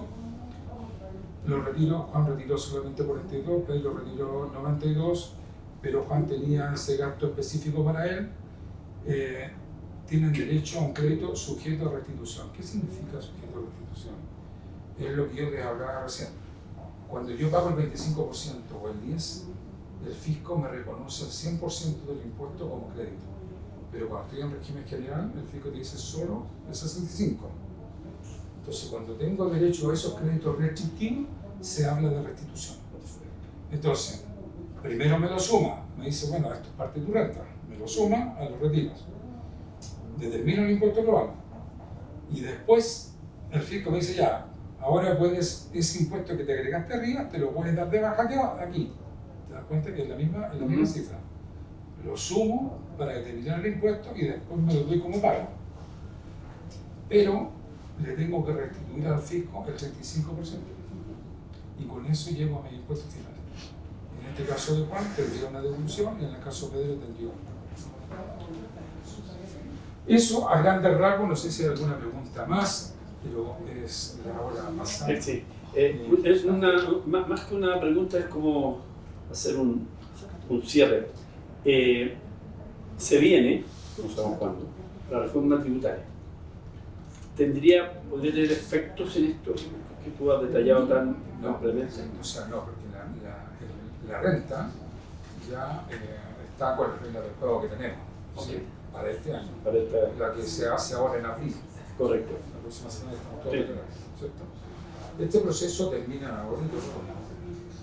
Juan retiró solamente 42, Pedro retiró 92, pero Juan tenía ese gasto específico para él. Tienen derecho a un crédito sujeto a restitución. ¿Qué significa sujeto a restitución? Es lo que yo les hablaba recién. Cuando yo pago el 25% o el 10%, el fisco me reconoce el 100% del impuesto como crédito. Pero cuando estoy en régimen general, el fisco te dice solo el 65%. Entonces, cuando tengo derecho a esos créditos restrictivos, se habla de restitución. Entonces, primero me lo suma, me dice, bueno, esto es parte de tu renta, me lo suma a los retiros. Determino el impuesto global. Y después, el fisco me dice, ya, ahora puedes, ese impuesto que te agregaste arriba, te lo puedes dar de baja aquí. ¿Te das cuenta que es la misma cifra? Lo sumo para determinar el impuesto y después me lo doy como pago. Pero le tengo que restituir al fisco el 35%. Y con eso llego a mi impuesto final. En este caso de Juan tendría una devolución y en el caso de Pedro tendría una. Eso a grandes rasgos, no sé si hay alguna pregunta más, pero es la hora pasada. Sí. Es más que una pregunta, es como hacer un cierre. Se viene, no sabemos cuándo, la reforma tributaria. ¿Podría tener efectos en esto que tú has detallado tan ampliamente? O sea, no, porque la renta ya está con la regla del juego que tenemos. Okay. ¿Sí? Para este año. La que se hace ahora en abril. Correcto. La próxima semana estamos todos declarados, ¿cierto? Este proceso termina ahora en junio,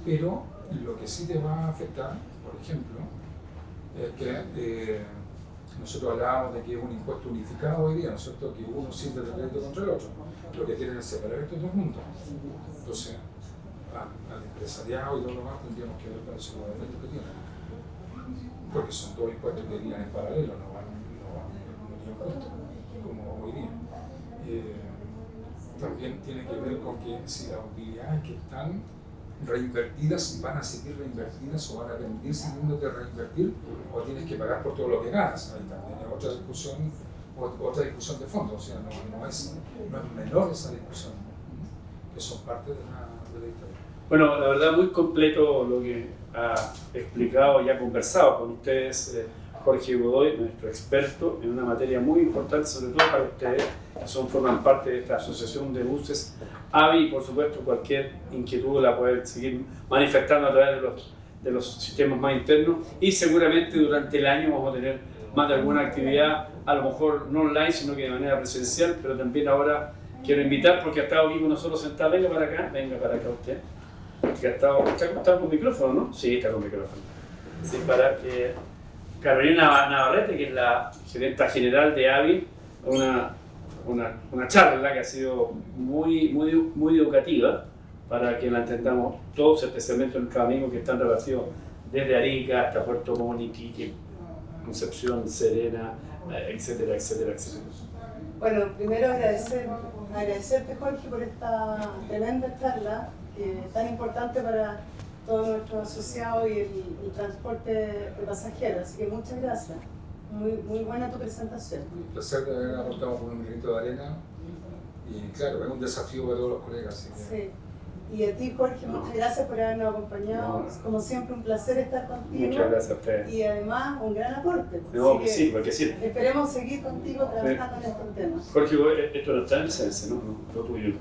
pero lo que sí te va a afectar, por ejemplo, es que nosotros hablábamos de que es un impuesto unificado hoy día, ¿no es cierto? Que uno sirve de crédito contra el otro. Lo que quieren es separar estos dos mundos. Entonces, al empresariado y todo lo demás tendríamos que ver para esos efectos que tienen. Porque son dos impuestos que irían en paralelo, no van juntos, como hoy día. También tiene que ver con que si las utilidades que están reinvertidas van a seguir reinvertidas o van a permitir siguiéndote reinvertir, o tienes que pagar por todo lo que ganas. Ahí también hay otra discusión de fondo, o sea, no es menor esa discusión, que son parte de la historia. Bueno, la verdad muy completo lo que ha explicado y ha conversado con ustedes Jorge Godoy, nuestro experto en una materia muy importante, sobre todo para ustedes que forman parte de esta asociación de buses AVI, y por supuesto cualquier inquietud la pueden seguir manifestando a través de los sistemas más internos, y seguramente durante el año vamos a tener más de alguna actividad, a lo mejor no online sino que de manera presencial, pero también ahora quiero invitar, porque ha estado aquí con nosotros sentado, venga para acá usted, que está con micrófono, ¿no? Sí, está con micrófono. Sí, para que Carolina Navarrete, que es la gerenta general de AVI, una charla que ha sido muy educativa para que la entendamos todos, especialmente nuestros amigos que están repartidos desde Arica hasta Puerto Montt, Iquique, Concepción, Serena, etcétera. Bueno, primero agradecerte, Jorge, por esta tremenda charla tan importante para todos nuestros asociados y el transporte de pasajeros. Así que muchas gracias. Muy buena tu presentación. Un placer de haber aportado por un granito de arena. Y claro, es un desafío para todos los colegas. Así que... Sí. Y a ti, Jorge, muchas gracias por habernos acompañado. Como siempre, un placer estar contigo. Muchas gracias a ustedes. Y además, un gran aporte. No, que sí, porque sí. Esperemos seguir contigo trabajando en estos temas. Jorge, esto no está en el CENSE, ¿no? Lo tuyo.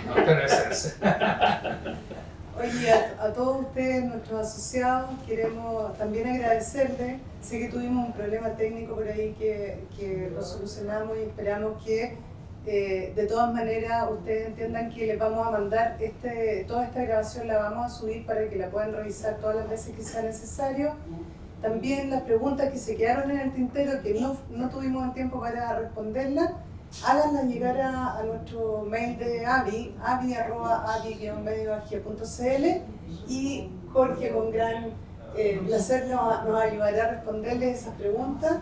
No está en el CENSE. Oye, a todos ustedes, nuestros asociados, queremos también agradecerles. Sé que tuvimos un problema técnico por ahí que lo solucionamos y esperamos que de todas maneras ustedes entiendan que les vamos a mandar toda esta grabación, la vamos a subir para que la puedan revisar todas las veces que sea necesario. También las preguntas que se quedaron en el tintero, que no tuvimos el tiempo para responderlas, háganlas llegar a nuestro mail de avi@avi-medioag.cl, y Jorge con gran placer nos ayudará a responderles esas preguntas.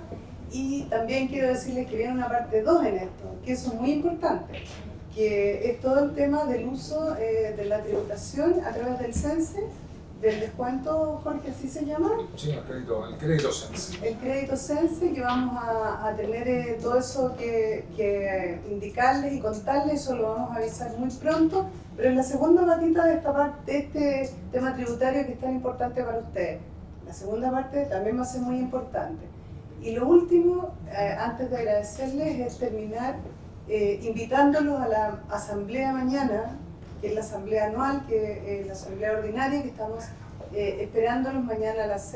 Y también quiero decirles que viene una parte 2 en esto, que eso es muy importante, que es todo el tema del uso de la tributación a través del CENSE, del descuento, Jorge, ¿así se llama? Sí, el crédito CENSE. El crédito CENSE, que vamos a tener todo eso que indicarles y contarles, eso lo vamos a avisar muy pronto, pero en la segunda patita de esta parte, de este tema tributario que es tan importante para ustedes. La segunda parte también va a ser muy importante. Y lo último, antes de agradecerles, es terminar invitándolos a la asamblea mañana, que es la asamblea anual, que es la asamblea ordinaria, que estamos esperándolos mañana a las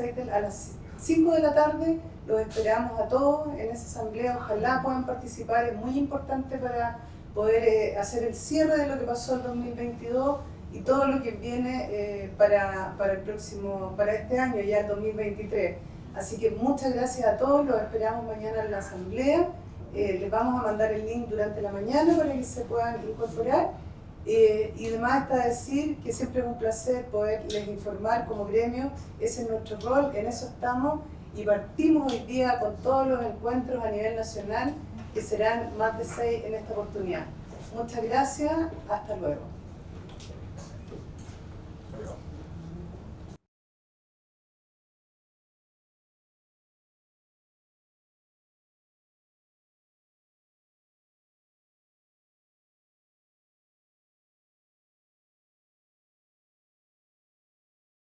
5 de la tarde. Los esperamos a todos en esa asamblea, ojalá puedan participar, es muy importante para poder hacer el cierre de lo que pasó el 2022 y todo lo que viene para este año, ya el 2023. Así que muchas gracias a todos, los esperamos mañana en la asamblea. Les vamos a mandar el link durante la mañana para que se puedan incorporar. Y además está decir que siempre es un placer poderles informar como gremio, ese es nuestro rol, en eso estamos, y partimos hoy día con todos los encuentros a nivel nacional, que serán más de 6 en esta oportunidad. Muchas gracias, hasta luego.